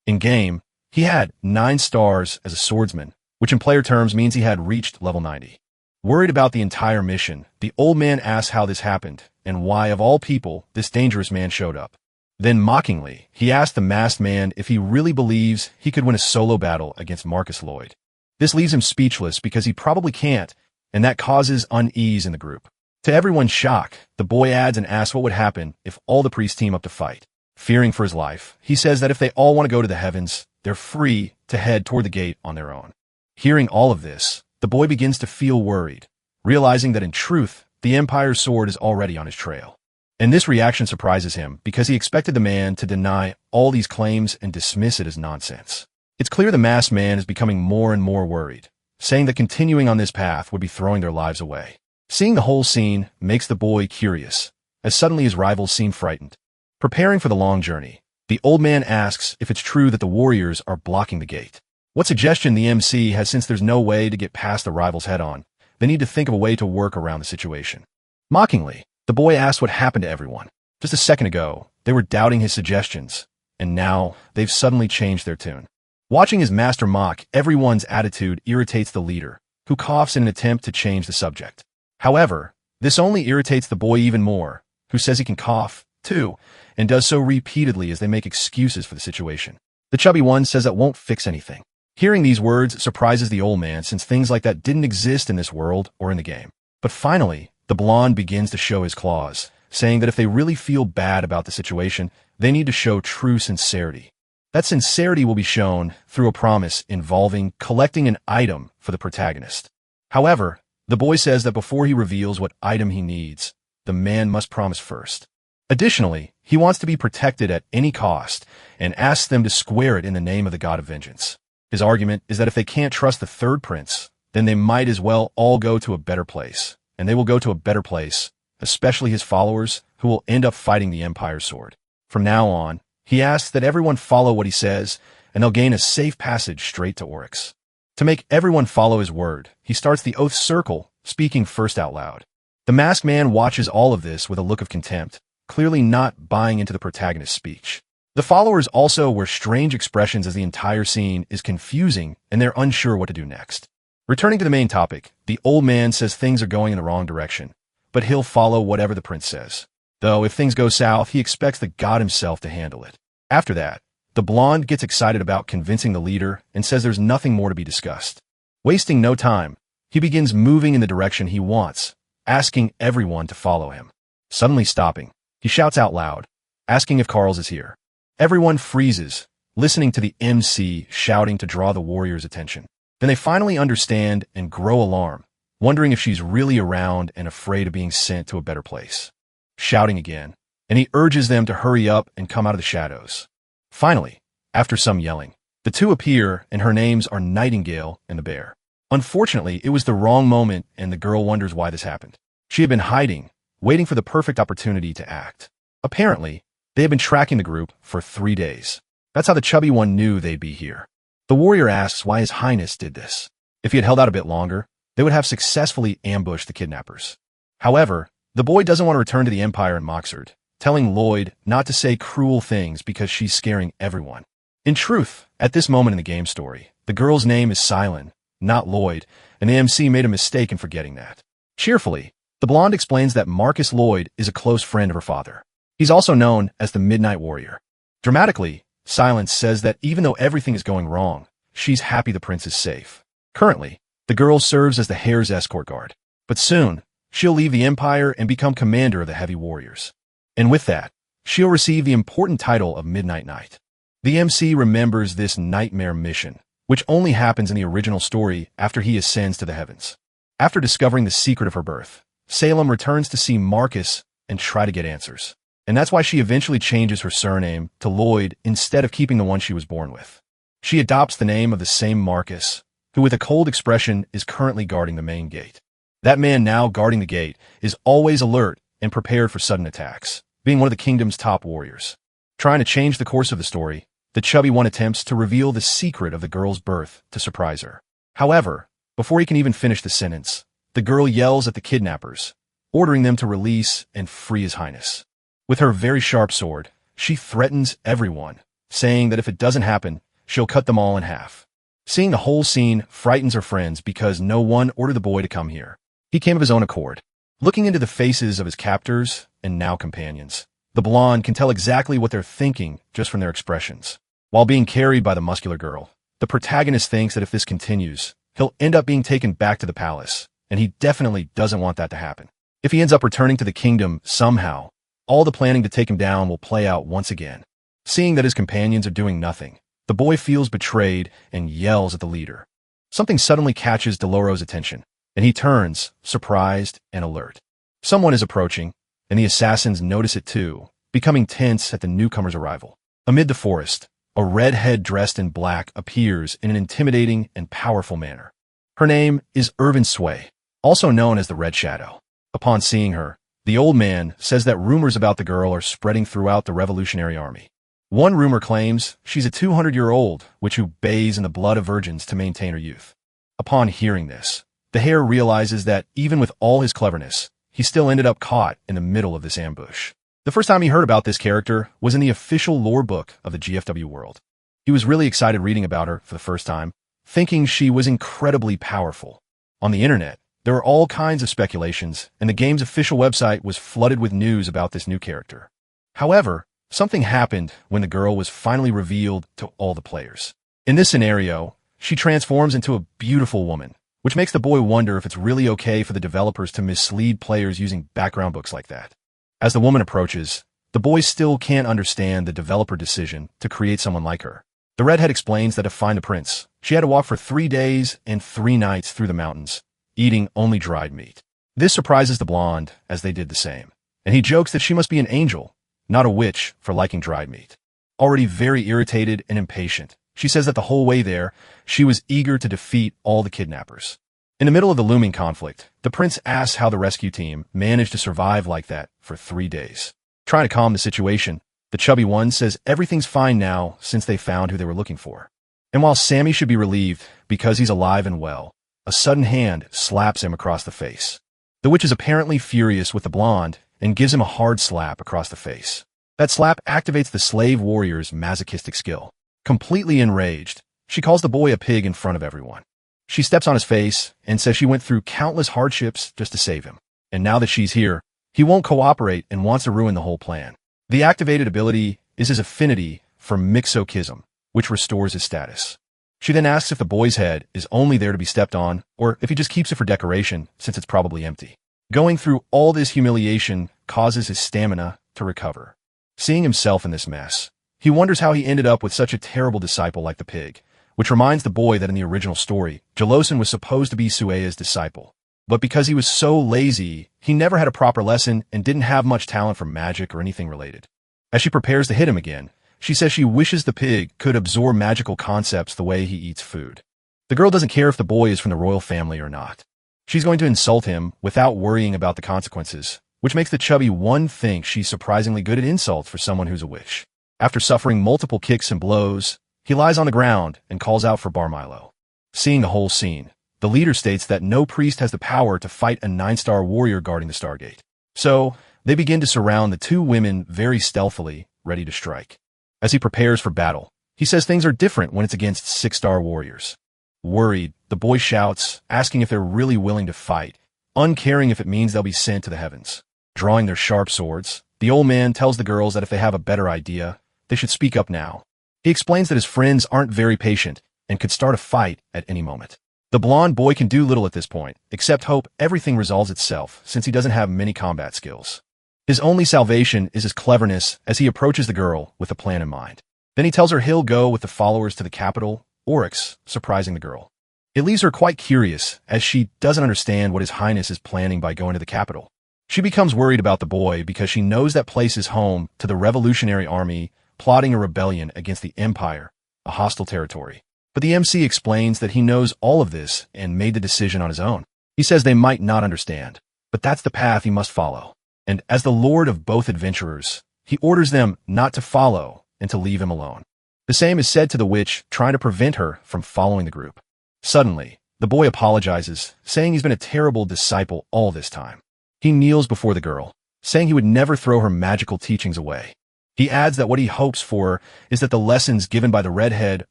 In game, he had 9 stars as a swordsman, which in player terms means he had reached level 90. Worried about the entire mission, the old man asks how this happened and why, of all people, this dangerous man showed up. Then mockingly, he asks the masked man if he really believes he could win a solo battle against Marcus Lloyd. This leaves him speechless because he probably can't, and that causes unease in the group. To everyone's shock, the boy adds and asks what would happen if all the priests team up to fight. Fearing for his life, he says that if they all want to go to the heavens, they're free to head toward the gate on their own. Hearing all of this, the boy begins to feel worried, realizing that in truth, the Empire's sword is already on his trail. And this reaction surprises him because he expected the man to deny all these claims and dismiss it as nonsense. It's clear the masked man is becoming more and more worried, saying that continuing on this path would be throwing their lives away. Seeing the whole scene makes the boy curious, as suddenly his rivals seem frightened. Preparing for the long journey, the old man asks if it's true that the warriors are blocking the gate. What suggestion the MC has since there's no way to get past the rivals head-on, they need to think of a way to work around the situation. Mockingly, the boy asks what happened to everyone. Just a second ago, they were doubting his suggestions, and now they've suddenly changed their tune. Watching his master mock everyone's attitude irritates the leader, who coughs in an attempt to change the subject. However, this only irritates the boy even more, who says he can cough, too, and does so repeatedly as they make excuses for the situation. The chubby one says that won't fix anything. Hearing these words surprises the old man since things like that didn't exist in this world or in the game. But finally, the blonde begins to show his claws, saying that if they really feel bad about the situation, they need to show true sincerity. That sincerity will be shown through a promise involving collecting an item for the protagonist. However, the boy says that before he reveals what item he needs, the man must promise first. Additionally, he wants to be protected at any cost and asks them to square it in the name of the god of vengeance. His argument is that if they can't trust the third prince, then they might as well all go to a better place, and they will go to a better place, especially his followers, who will end up fighting the Empire's sword. From now on, he asks that everyone follow what he says, and they'll gain a safe passage straight to Oryx. To make everyone follow his word, he starts the oath circle, speaking first out loud. The masked man watches all of this with a look of contempt, clearly not buying into the protagonist's speech. The followers also wear strange expressions as the entire scene is confusing and they're unsure what to do next. Returning to the main topic, the old man says things are going in the wrong direction, but he'll follow whatever the prince says. Though if things go south, he expects the god himself to handle it. After that, the blonde gets excited about convincing the leader and says there's nothing more to be discussed. Wasting no time, he begins moving in the direction he wants, asking everyone to follow him. Suddenly stopping, he shouts out loud, asking if Carl's is here. Everyone freezes, listening to the MC shouting to draw the warrior's attention. Then they finally understand and grow alarmed, wondering if she's really around and afraid of being sent to a better place. Shouting again, and he urges them to hurry up and come out of the shadows. Finally, after some yelling, the two appear and her names are Nightingale and the bear. Unfortunately, it was the wrong moment and the girl wonders why this happened. She had been hiding, waiting for the perfect opportunity to act. Apparently, they had been tracking the group for 3 days. That's how the chubby one knew they'd be here. The warrior asks why His Highness did this. If he had held out a bit longer, they would have successfully ambushed the kidnappers. However, the boy doesn't want to return to the Empire in Moxard, telling Lloyd not to say cruel things because she's scaring everyone. In truth, at this moment in the game story, the girl's name is Silent, not Lloyd, and the MC made a mistake in forgetting that. Cheerfully, the blonde explains that Marcus Lloyd is a close friend of her father. He's also known as the Midnight Warrior. Dramatically, Silence says that even though everything is going wrong, she's happy the prince is safe. Currently, the girl serves as the Hare's escort guard, but soon, she'll leave the Empire and become commander of the Heavy Warriors. And with that, she'll receive the important title of Midnight Knight. The MC remembers this nightmare mission, which only happens in the original story after he ascends to the heavens. After discovering the secret of her birth, Salem returns to see Marcus and try to get answers. And that's why she eventually changes her surname to Lloyd instead of keeping the one she was born with. She adopts the name of the same Marcus, who with a cold expression is currently guarding the main gate. That man now guarding the gate is always alert and prepared for sudden attacks, being one of the kingdom's top warriors. Trying to change the course of the story, the chubby one attempts to reveal the secret of the girl's birth to surprise her. However, before he can even finish the sentence, the girl yells at the kidnappers, ordering them to release and free His Highness. With her very sharp sword, she threatens everyone, saying that if it doesn't happen, she'll cut them all in half. Seeing the whole scene frightens her friends because no one ordered the boy to come here. He came of his own accord. Looking into the faces of his captors and now companions, the blonde can tell exactly what they're thinking just from their expressions. While being carried by the muscular girl, the protagonist thinks that if this continues, he'll end up being taken back to the palace, and he definitely doesn't want that to happen. If he ends up returning to the kingdom somehow, all the planning to take him down will play out once again. Seeing that his companions are doing nothing, the boy feels betrayed and yells at the leader. Something suddenly catches Deloro's attention, and he turns, surprised and alert. Someone is approaching, and the assassins notice it too, becoming tense at the newcomer's arrival. Amid the forest, a redhead dressed in black appears in an intimidating and powerful manner. Her name is Irvin Sway, also known as the Red Shadow. Upon seeing her, the old man says that rumors about the girl are spreading throughout the Revolutionary Army. One rumor claims she's a 200-year-old witch who bathes in the blood of virgins to maintain her youth. Upon hearing this, the Hare realizes that even with all his cleverness, he still ended up caught in the middle of this ambush. The first time he heard about this character was in the official lore book of the GFW world. He was really excited reading about her for the first time, thinking she was incredibly powerful. On the internet, there were all kinds of speculations, and the game's official website was flooded with news about this new character. However, something happened when the girl was finally revealed to all the players. In this scenario, she transforms into a beautiful woman, which makes the boy wonder if it's really okay for the developers to mislead players using background books like that. As the woman approaches, the boy still can't understand the developer decision to create someone like her. The redhead explains that to find the prince, she had to walk for 3 days and 3 nights through the mountains, eating only dried meat. This surprises the blonde, as they did the same, and he jokes that she must be an angel, not a witch, for liking dried meat. Already very irritated and impatient, she says that the whole way there, she was eager to defeat all the kidnappers. In the middle of the looming conflict, the prince asks how the rescue team managed to survive like that for 3 days. Trying to calm the situation, the chubby one says everything's fine now since they found who they were looking for. And while Sammy should be relieved because he's alive and well, a sudden hand slaps him across the face. The witch is apparently furious with the blonde and gives him a hard slap across the face. That slap activates the slave warrior's masochistic skill. Completely enraged, she calls the boy a pig in front of everyone. She steps on his face and says she went through countless hardships just to save him. And now that she's here, he won't cooperate and wants to ruin the whole plan. The activated ability is his affinity for mixochism, which restores his status. She then asks if the boy's head is only there to be stepped on, or if he just keeps it for decoration, since it's probably empty. Going through all this humiliation causes his stamina to recover. Seeing himself in this mess, he wonders how he ended up with such a terrible disciple like the pig, which reminds the boy that in the original story, Jalosin was supposed to be Sueya's disciple. But because he was so lazy, he never had a proper lesson and didn't have much talent for magic or anything related. As she prepares to hit him again, she says she wishes the pig could absorb magical concepts the way he eats food. The girl doesn't care if the boy is from the royal family or not. She's going to insult him without worrying about the consequences, which makes the chubby one think she's surprisingly good at insults for someone who's a witch. After suffering multiple kicks and blows, he lies on the ground and calls out for Bar Milo. Seeing the whole scene, The leader states that no priest has the power to fight a 9-star warrior guarding the Stargate. So, they begin to surround the two women very stealthily, ready to strike. As he prepares for battle, he says things are different when it's against 6-star warriors. Worried, the boy shouts, asking if they're really willing to fight, uncaring if it means they'll be sent to the heavens. Drawing their sharp swords, the old man tells the girls that if they have a better idea, they should speak up now. He explains that his friends aren't very patient and could start a fight at any moment. The blonde boy can do little at this point, except hope everything resolves itself since he doesn't have many combat skills. His only salvation is his cleverness as he approaches the girl with a plan in mind. Then he tells her he'll go with the followers to the capital, Oryx, surprising the girl. It leaves her quite curious as she doesn't understand what His Highness is planning by going to the capital. She becomes worried about the boy because she knows that place is home to the Revolutionary Army plotting a rebellion against the Empire, a hostile territory. But the MC explains that he knows all of this and made the decision on his own. He says they might not understand, but that's the path he must follow. And as the lord of both adventurers, he orders them not to follow and to leave him alone. The same is said to the witch trying to prevent her from following the group. Suddenly, the boy apologizes, saying he's been a terrible disciple all this time. He kneels before the girl, saying he would never throw her magical teachings away. He adds that what he hopes for is that the lessons given by the redhead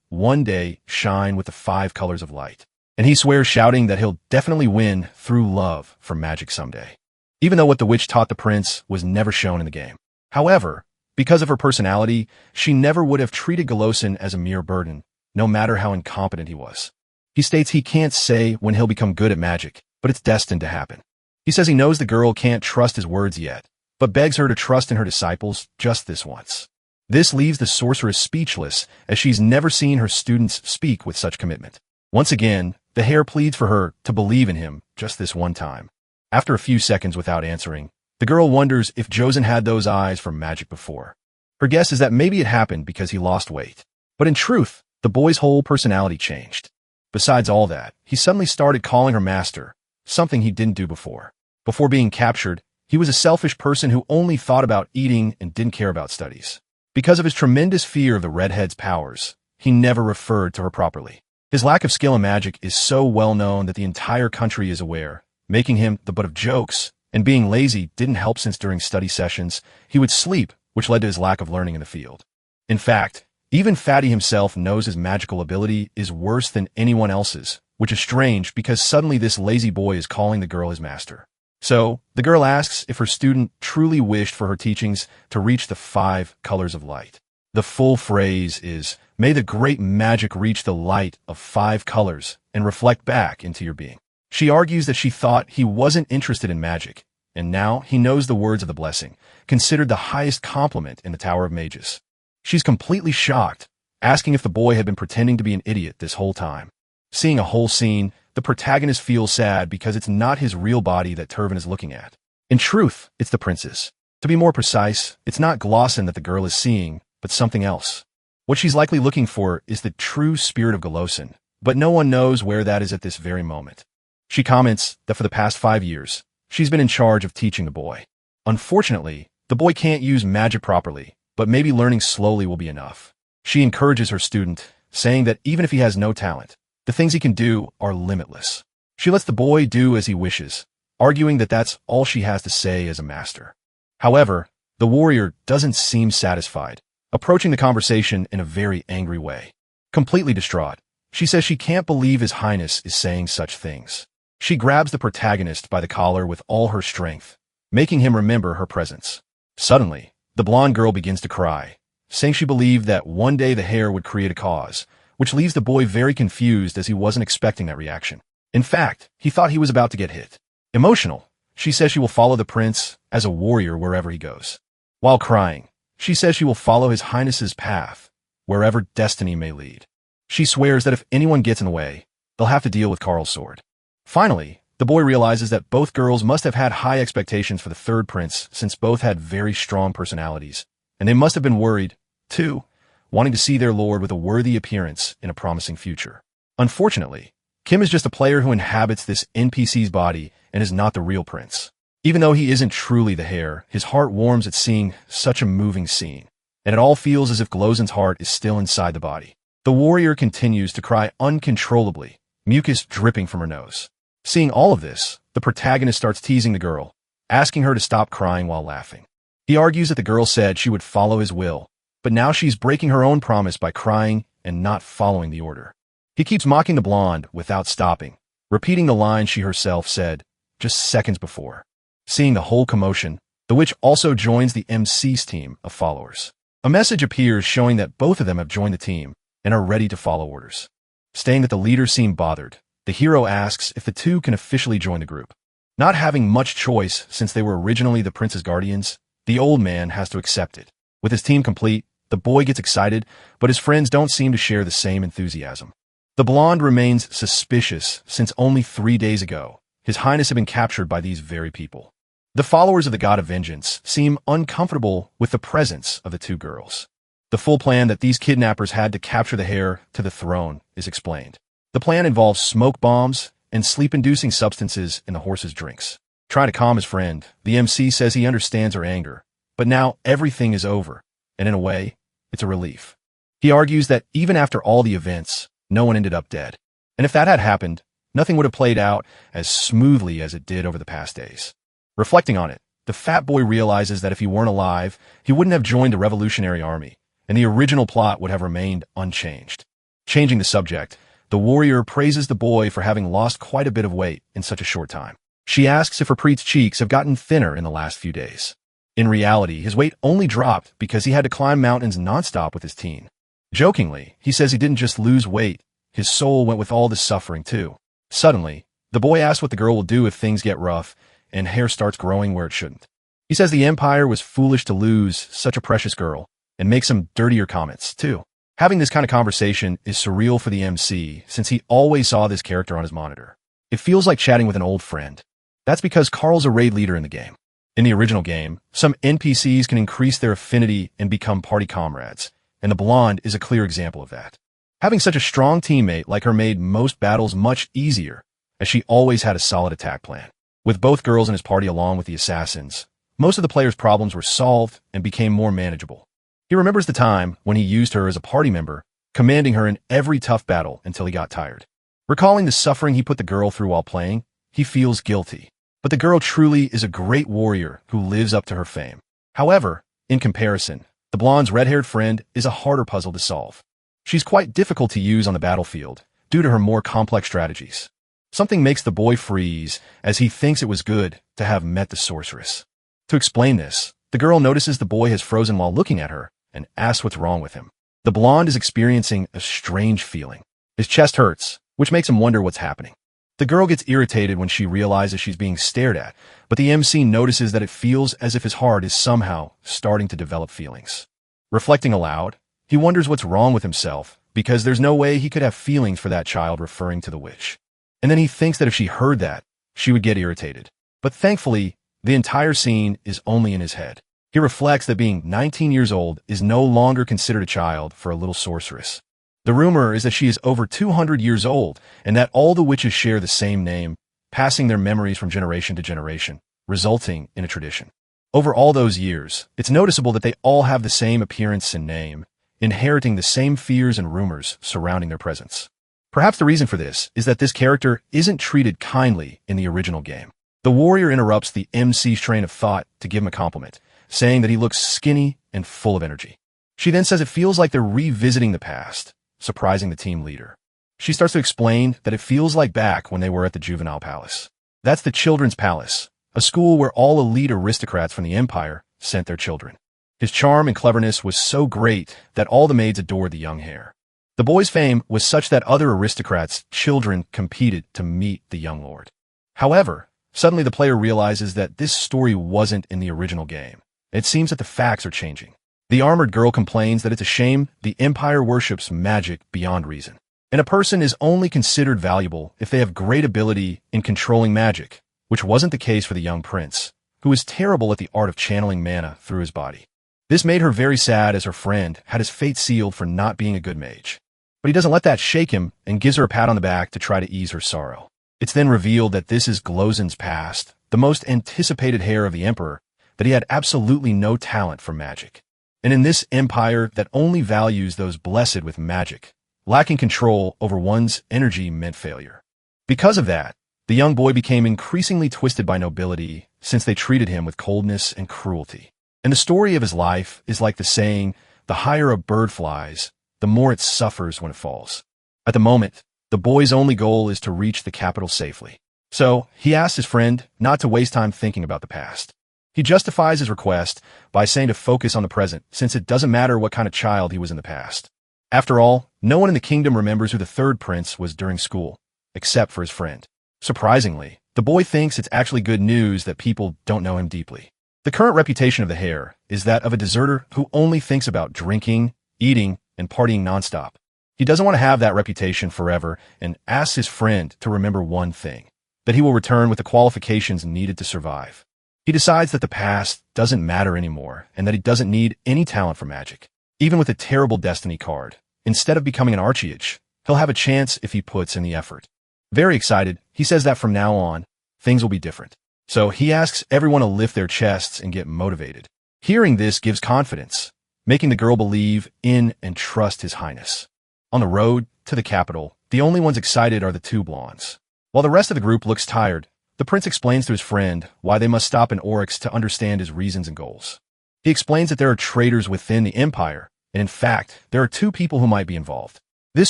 one day shine with the 5 colors of light. And he swears, shouting that he'll definitely win through love for magic someday, even though what the witch taught the prince was never shown in the game. However, because of her personality, she never would have treated Golosin as a mere burden, no matter how incompetent he was. He states he can't say when he'll become good at magic, but it's destined to happen. He says he knows the girl can't trust his words yet, but begs her to trust in her disciples just this once. This leaves the sorceress speechless, as she's never seen her students speak with such commitment. Once again, the hare pleads for her to believe in him just this one time. After a few seconds without answering, the girl wonders if Josen had those eyes for magic before. Her guess is that maybe it happened because he lost weight. But in truth, the boy's whole personality changed. Besides all that, he suddenly started calling her master, something he didn't do before. Before being captured, he was a selfish person who only thought about eating and didn't care about studies. Because of his tremendous fear of the redhead's powers, he never referred to her properly. His lack of skill in magic is so well known that the entire country is aware, making him the butt of jokes, and being lazy didn't help since during study sessions, he would sleep, which led to his lack of learning in the field. In fact, even Fatty himself knows his magical ability is worse than anyone else's, which is strange because suddenly this lazy boy is calling the girl his master. So, the girl asks if her student truly wished for her teachings to reach the 5 colors of light. The full phrase is, "May the great magic reach the light of 5 colors and reflect back into your being." She argues that she thought he wasn't interested in magic, and now he knows the words of the blessing, considered the highest compliment in the Tower of Mages. She's completely shocked, asking if the boy had been pretending to be an idiot this whole time. Seeing a whole scene, the protagonist feels sad because it's not his real body that Turvin is looking at. In truth, it's the prince's. To be more precise, it's not Glossin that the girl is seeing, but something else. What she's likely looking for is the true spirit of Golosin, but no one knows where that is at this very moment. She comments that for the past 5 years, she's been in charge of teaching the boy. Unfortunately, the boy can't use magic properly, but maybe learning slowly will be enough. She encourages her student, saying that even if he has no talent, the things he can do are limitless. She lets the boy do as he wishes, arguing that that's all she has to say as a master. However, the warrior doesn't seem satisfied, approaching the conversation in a very angry way. Completely distraught, she says she can't believe His Highness is saying such things. She grabs the protagonist by the collar with all her strength, making him remember her presence. Suddenly, the blonde girl begins to cry, saying she believed that one day the hare would create a cause, which leaves the boy very confused as he wasn't expecting that reaction. In fact, he thought he was about to get hit. Emotional, she says she will follow the prince as a warrior wherever he goes. While crying, she says she will follow His Highness's path, wherever destiny may lead. She swears that if anyone gets in the way, they'll have to deal with Karl's sword. Finally, the boy realizes that both girls must have had high expectations for the third prince since both had very strong personalities, and they must have been worried, too, wanting to see their lord with a worthy appearance in a promising future. Unfortunately, Kim is just a player who inhabits this NPC's body and is not the real prince. Even though he isn't truly the hare, his heart warms at seeing such a moving scene, and it all feels as if Glozin's heart is still inside the body. The warrior continues to cry uncontrollably, mucus dripping from her nose. Seeing all of this, the protagonist starts teasing the girl, asking her to stop crying while laughing. He argues that the girl said she would follow his will, but now she's breaking her own promise by crying and not following the order. He keeps mocking the blonde without stopping, repeating the line she herself said just seconds before. Seeing the whole commotion, the witch also joins the MC's team of followers. A message appears showing that both of them have joined the team and are ready to follow orders. Stating that the leaders seem bothered, the hero asks if the two can officially join the group. Not having much choice since they were originally the prince's guardians, the old man has to accept it. With his team complete, the boy gets excited, but his friends don't seem to share the same enthusiasm. The blonde remains suspicious since only 3 days ago, His Highness had been captured by these very people. The followers of the God of Vengeance seem uncomfortable with the presence of the two girls. The full plan that these kidnappers had to capture the heir to the throne is explained. The plan involves smoke bombs and sleep-inducing substances in the horse's drinks. Trying to calm his friend, the MC says he understands her anger, but now everything is over, and in a way, it's a relief. He argues that even after all the events, no one ended up dead. And if that had happened, nothing would have played out as smoothly as it did over the past days. Reflecting on it, the fat boy realizes that if he weren't alive, he wouldn't have joined the revolutionary army, and the original plot would have remained unchanged. Changing the subject, the warrior praises the boy for having lost quite a bit of weight in such a short time. She asks if Harpreet's cheeks have gotten thinner in the last few days. In reality, his weight only dropped because he had to climb mountains nonstop with his teen. Jokingly, he says he didn't just lose weight, his soul went with all the suffering too. Suddenly, the boy asks what the girl will do if things get rough and hair starts growing where it shouldn't. He says the Empire was foolish to lose such a precious girl and makes some dirtier comments too. Having this kind of conversation is surreal for the MC since he always saw this character on his monitor. It feels like chatting with an old friend. That's because Carl's a raid leader in the game. In the original game, some NPCs can increase their affinity and become party comrades, and the blonde is a clear example of that. Having such a strong teammate like her made most battles much easier, as she always had a solid attack plan. With both girls in his party along with the assassins, most of the player's problems were solved and became more manageable. He remembers the time when he used her as a party member, commanding her in every tough battle until he got tired. Recalling the suffering he put the girl through while playing, he feels guilty. But the girl truly is a great warrior who lives up to her fame. However, in comparison, the blonde's red-haired friend is a harder puzzle to solve. She's quite difficult to use on the battlefield due to her more complex strategies. Something makes the boy freeze as he thinks it was good to have met the sorceress. To explain this, the girl notices the boy has frozen while looking at her and asks what's wrong with him. The blonde is experiencing a strange feeling. His chest hurts, which makes him wonder what's happening. The girl gets irritated when she realizes she's being stared at, but the MC notices that it feels as if his heart is somehow starting to develop feelings. Reflecting aloud, he wonders what's wrong with himself because there's no way he could have feelings for that child referring to the witch. And then he thinks that if she heard that, she would get irritated. But thankfully, the entire scene is only in his head. He reflects that being 19 years old is no longer considered a child for a little sorceress. The rumor is that she is over 200 years old and that all the witches share the same name, passing their memories from generation to generation, resulting in a tradition. Over all those years, it's noticeable that they all have the same appearance and name, inheriting the same fears and rumors surrounding their presence. Perhaps the reason for this is that this character isn't treated kindly in the original game. The warrior interrupts the MC's train of thought to give him a compliment, saying that he looks skinny and full of energy. She then says it feels like they're revisiting the past, surprising the team leader. She starts to explain that it feels like back when they were at the Juvenile Palace. That's the Children's Palace, a school where all elite aristocrats from the Empire sent their children. His charm and cleverness was so great that all the maids adored the young heir. The boy's fame was such that other aristocrats' children competed to meet the young lord. However, suddenly the player realizes that this story wasn't in the original game. It seems that the facts are changing. The armored girl complains that it's a shame the Empire worships magic beyond reason. And a person is only considered valuable if they have great ability in controlling magic, which wasn't the case for the young prince, who was terrible at the art of channeling mana through his body. This made her very sad as her friend had his fate sealed for not being a good mage. But he doesn't let that shake him and gives her a pat on the back to try to ease her sorrow. It's then revealed that this is Glozen's past, the most anticipated heir of the Emperor, that he had absolutely no talent for magic. And in this empire that only values those blessed with magic, lacking control over one's energy meant failure. Because of that, the young boy became increasingly twisted by nobility since they treated him with coldness and cruelty. And the story of his life is like the saying, the higher a bird flies, the more it suffers when it falls. At the moment, the boy's only goal is to reach the capital safely. So, he asks his friend not to waste time thinking about the past. He justifies his request by saying to focus on the present, since it doesn't matter what kind of child he was in the past. After all, no one in the kingdom remembers who the third prince was during school, except for his friend. Surprisingly, the boy thinks it's actually good news that people don't know him deeply. The current reputation of the hare is that of a deserter who only thinks about drinking, eating, and partying nonstop. He doesn't want to have that reputation forever and asks his friend to remember one thing, that he will return with the qualifications needed to survive. He decides that the past doesn't matter anymore and that he doesn't need any talent for magic. Even with a terrible destiny card, instead of becoming an archieage, he'll have a chance if he puts in the effort. Very excited, he says that from now on, things will be different. So he asks everyone to lift their chests and get motivated. Hearing this gives confidence, making the girl believe in and trust his highness. On the road to the capital, the only ones excited are the two blondes. While the rest of the group looks tired, the prince explains to his friend why they must stop in Oryx to understand his reasons and goals. He explains that there are traitors within the empire, and in fact, there are two people who might be involved. This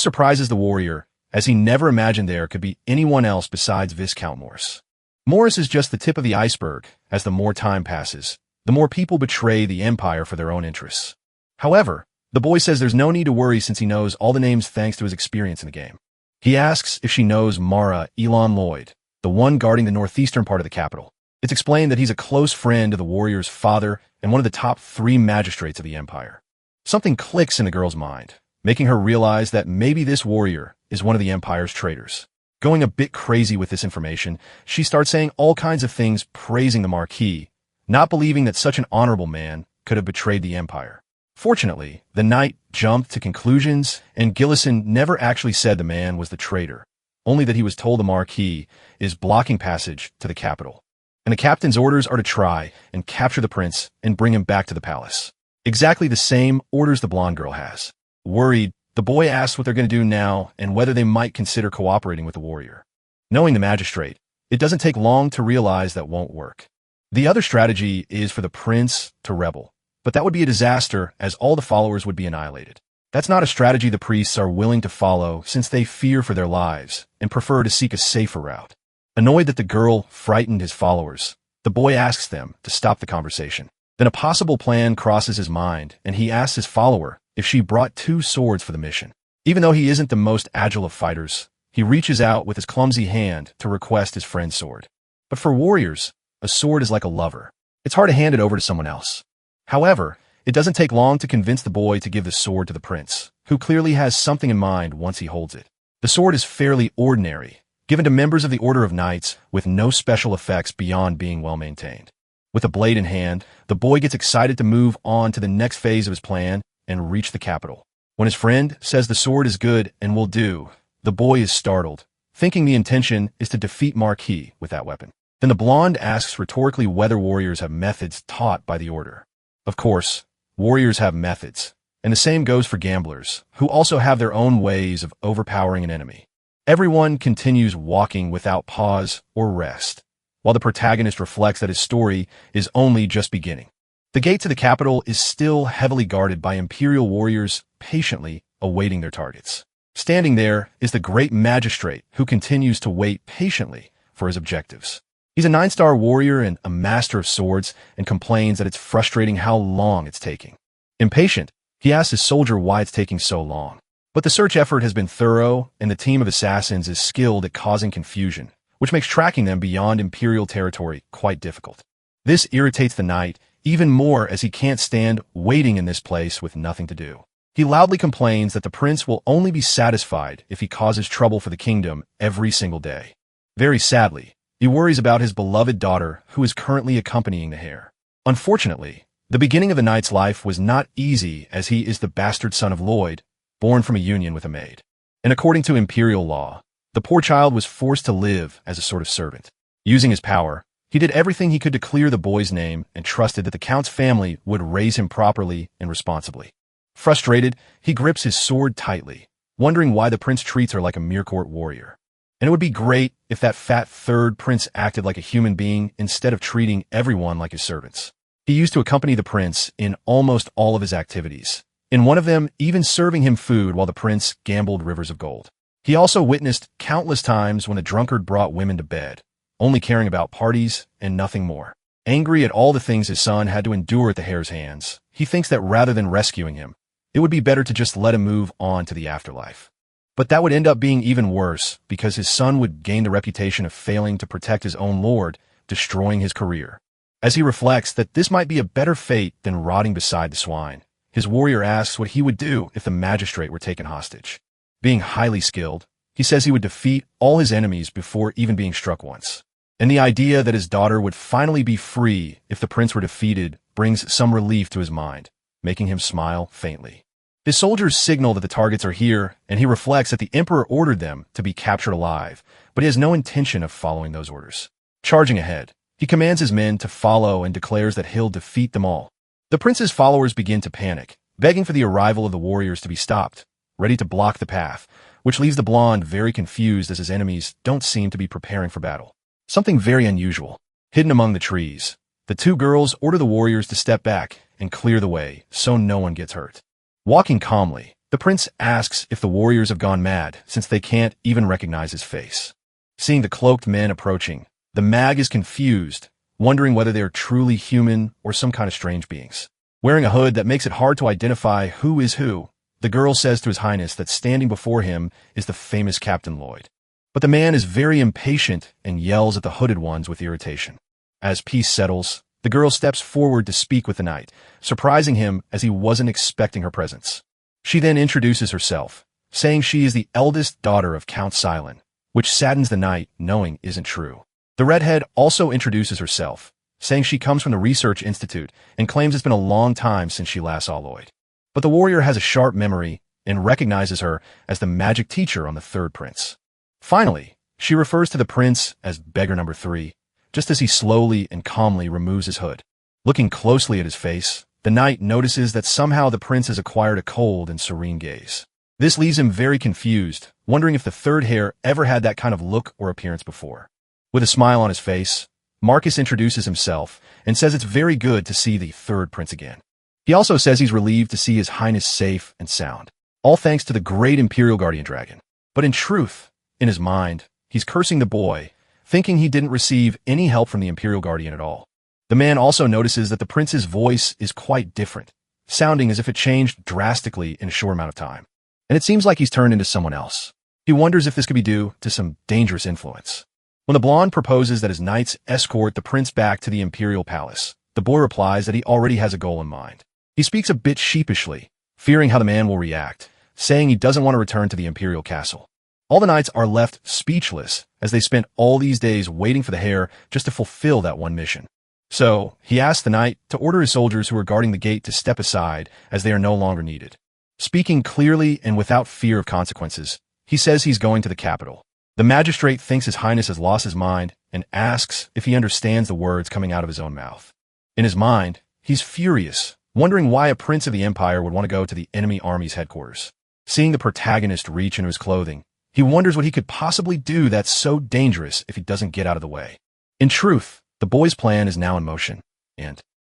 surprises the warrior, as he never imagined there could be anyone else besides Viscount Morse. Morse is just the tip of the iceberg. As the more time passes, the more people betray the empire for their own interests. However, the boy says there's no need to worry since he knows all the names thanks to his experience in the game. He asks if she knows Mara Elon Lloyd, the one guarding the northeastern part of the capital. It's explained that he's a close friend of the warrior's father and one of the top 3 magistrates of the empire. Something clicks in the girl's mind, making her realize that maybe this warrior is one of the empire's traitors. Going a bit crazy with this information, she starts saying all kinds of things praising the Marquis, not believing that such an honorable man could have betrayed the empire. Fortunately, the knight jumped to conclusions, and Gillison never actually said the man was the traitor, only that he was told the Marquis is blocking passage to the capital. And the captain's orders are to try and capture the prince and bring him back to the palace. Exactly the same orders the blonde girl has. Worried, the boy asks what they're going to do now and whether they might consider cooperating with the warrior. Knowing the magistrate, it doesn't take long to realize that won't work. The other strategy is for the prince to rebel, but that would be a disaster as all the followers would be annihilated. That's not a strategy the priests are willing to follow since they fear for their lives and prefer to seek a safer route. Annoyed that the girl frightened his followers, the boy asks them to stop the conversation. Then a possible plan crosses his mind, and he asks his follower if she brought 2 swords for the mission. Even though he isn't the most agile of fighters, he reaches out with his clumsy hand to request his friend's sword. But for warriors, a sword is like a lover. It's hard to hand it over to someone else. However, it doesn't take long to convince the boy to give the sword to the prince, who clearly has something in mind once he holds it. The sword is fairly ordinary, given to members of the Order of Knights with no special effects beyond being well maintained. With a blade in hand, the boy gets excited to move on to the next phase of his plan and reach the capital. When his friend says the sword is good and will do, the boy is startled, thinking the intention is to defeat Marquis with that weapon. Then the blonde asks rhetorically whether warriors have methods taught by the order. Of course, warriors have methods, and the same goes for gamblers, who also have their own ways of overpowering an enemy. Everyone continues walking without pause or rest, while the protagonist reflects that his story is only just beginning. The gate to the capital is still heavily guarded by imperial warriors patiently awaiting their targets. Standing there is the great magistrate who continues to wait patiently for his objectives. He's a 9-star warrior and a master of swords and complains that it's frustrating how long it's taking. Impatient, he asks his soldier why it's taking so long. But the search effort has been thorough, and the team of assassins is skilled at causing confusion, which makes tracking them beyond imperial territory quite difficult. This irritates the knight even more as he can't stand waiting in this place with nothing to do. He loudly complains that the prince will only be satisfied if he causes trouble for the kingdom every single day. Very sadly, he worries about his beloved daughter who is currently accompanying the hare. Unfortunately, the beginning of the knight's life was not easy as he is the bastard son of Lloyd, born from a union with a maid. And according to imperial law, the poor child was forced to live as a sort of servant. Using his power, he did everything he could to clear the boy's name and trusted that the count's family would raise him properly and responsibly. Frustrated, he grips his sword tightly, wondering why the prince treats her like a mere court warrior. And it would be great if that fat third prince acted like a human being instead of treating everyone like his servants. He used to accompany the prince in almost all of his activities, in one of them even serving him food while the prince gambled rivers of gold. He also witnessed countless times when the drunkard brought women to bed, only caring about parties and nothing more. Angry at all the things his son had to endure at the hare's hands, he thinks that rather than rescuing him, it would be better to just let him move on to the afterlife. But that would end up being even worse because his son would gain the reputation of failing to protect his own lord, destroying his career. As he reflects that this might be a better fate than rotting beside the swine, his warrior asks what he would do if the magistrate were taken hostage. Being highly skilled, he says he would defeat all his enemies before even being struck once. And the idea that his daughter would finally be free if the prince were defeated brings some relief to his mind, making him smile faintly. His soldiers signal that the targets are here, and he reflects that the emperor ordered them to be captured alive, but he has no intention of following those orders. Charging ahead, he commands his men to follow and declares that he'll defeat them all. The prince's followers begin to panic, begging for the arrival of the warriors to be stopped, ready to block the path, which leaves the blonde very confused as his enemies don't seem to be preparing for battle. Something very unusual, hidden among the trees. The two girls order the warriors to step back and clear the way so no one gets hurt. Walking calmly, the prince asks if the warriors have gone mad since they can't even recognize his face. Seeing the cloaked men approaching, the mag is confused, wondering whether they are truly human or some kind of strange beings. Wearing a hood that makes it hard to identify who is who, the girl says to His Highness that standing before him is the famous Captain Lloyd. But the man is very impatient and yells at the hooded ones with irritation. As peace settles, the girl steps forward to speak with the knight, surprising him as he wasn't expecting her presence. She then introduces herself, saying she is the eldest daughter of Count Silent, which saddens the knight knowing isn't true. The redhead also introduces herself, saying she comes from the Research Institute and claims it's been a long time since she last saw Lloyd. But the warrior has a sharp memory and recognizes her as the magic teacher on the third prince. Finally, she refers to the prince as beggar number 3, just as he slowly and calmly removes his hood. Looking closely at his face, the knight notices that somehow the prince has acquired a cold and serene gaze. This leaves him very confused, wondering if the third hare ever had that kind of look or appearance before. With a smile on his face, Marcus introduces himself and says it's very good to see the third prince again. He also says he's relieved to see His Highness safe and sound, all thanks to the great Imperial Guardian Dragon. But in truth, in his mind, he's cursing the boy, thinking he didn't receive any help from the Imperial Guardian at all. The man also notices that the prince's voice is quite different, sounding as if it changed drastically in a short amount of time. And it seems like he's turned into someone else. He wonders if this could be due to some dangerous influence. When the blonde proposes that his knights escort the prince back to the Imperial Palace, the boy replies that he already has a goal in mind. He speaks a bit sheepishly, fearing how the man will react, saying he doesn't want to return to the Imperial Castle. All the knights are left speechless as they spent all these days waiting for the hare just to fulfill that one mission. So, he asks the knight to order his soldiers who are guarding the gate to step aside as they are no longer needed. Speaking clearly and without fear of consequences, he says he's going to the capital. The magistrate thinks His Highness has lost his mind and asks if he understands the words coming out of his own mouth. In his mind, he's furious, wondering why a prince of the empire would want to go to the enemy army's headquarters. Seeing the protagonist reach into his clothing, he wonders what he could possibly do that's so dangerous if he doesn't get out of the way. In truth, the boy's plan is now in motion, and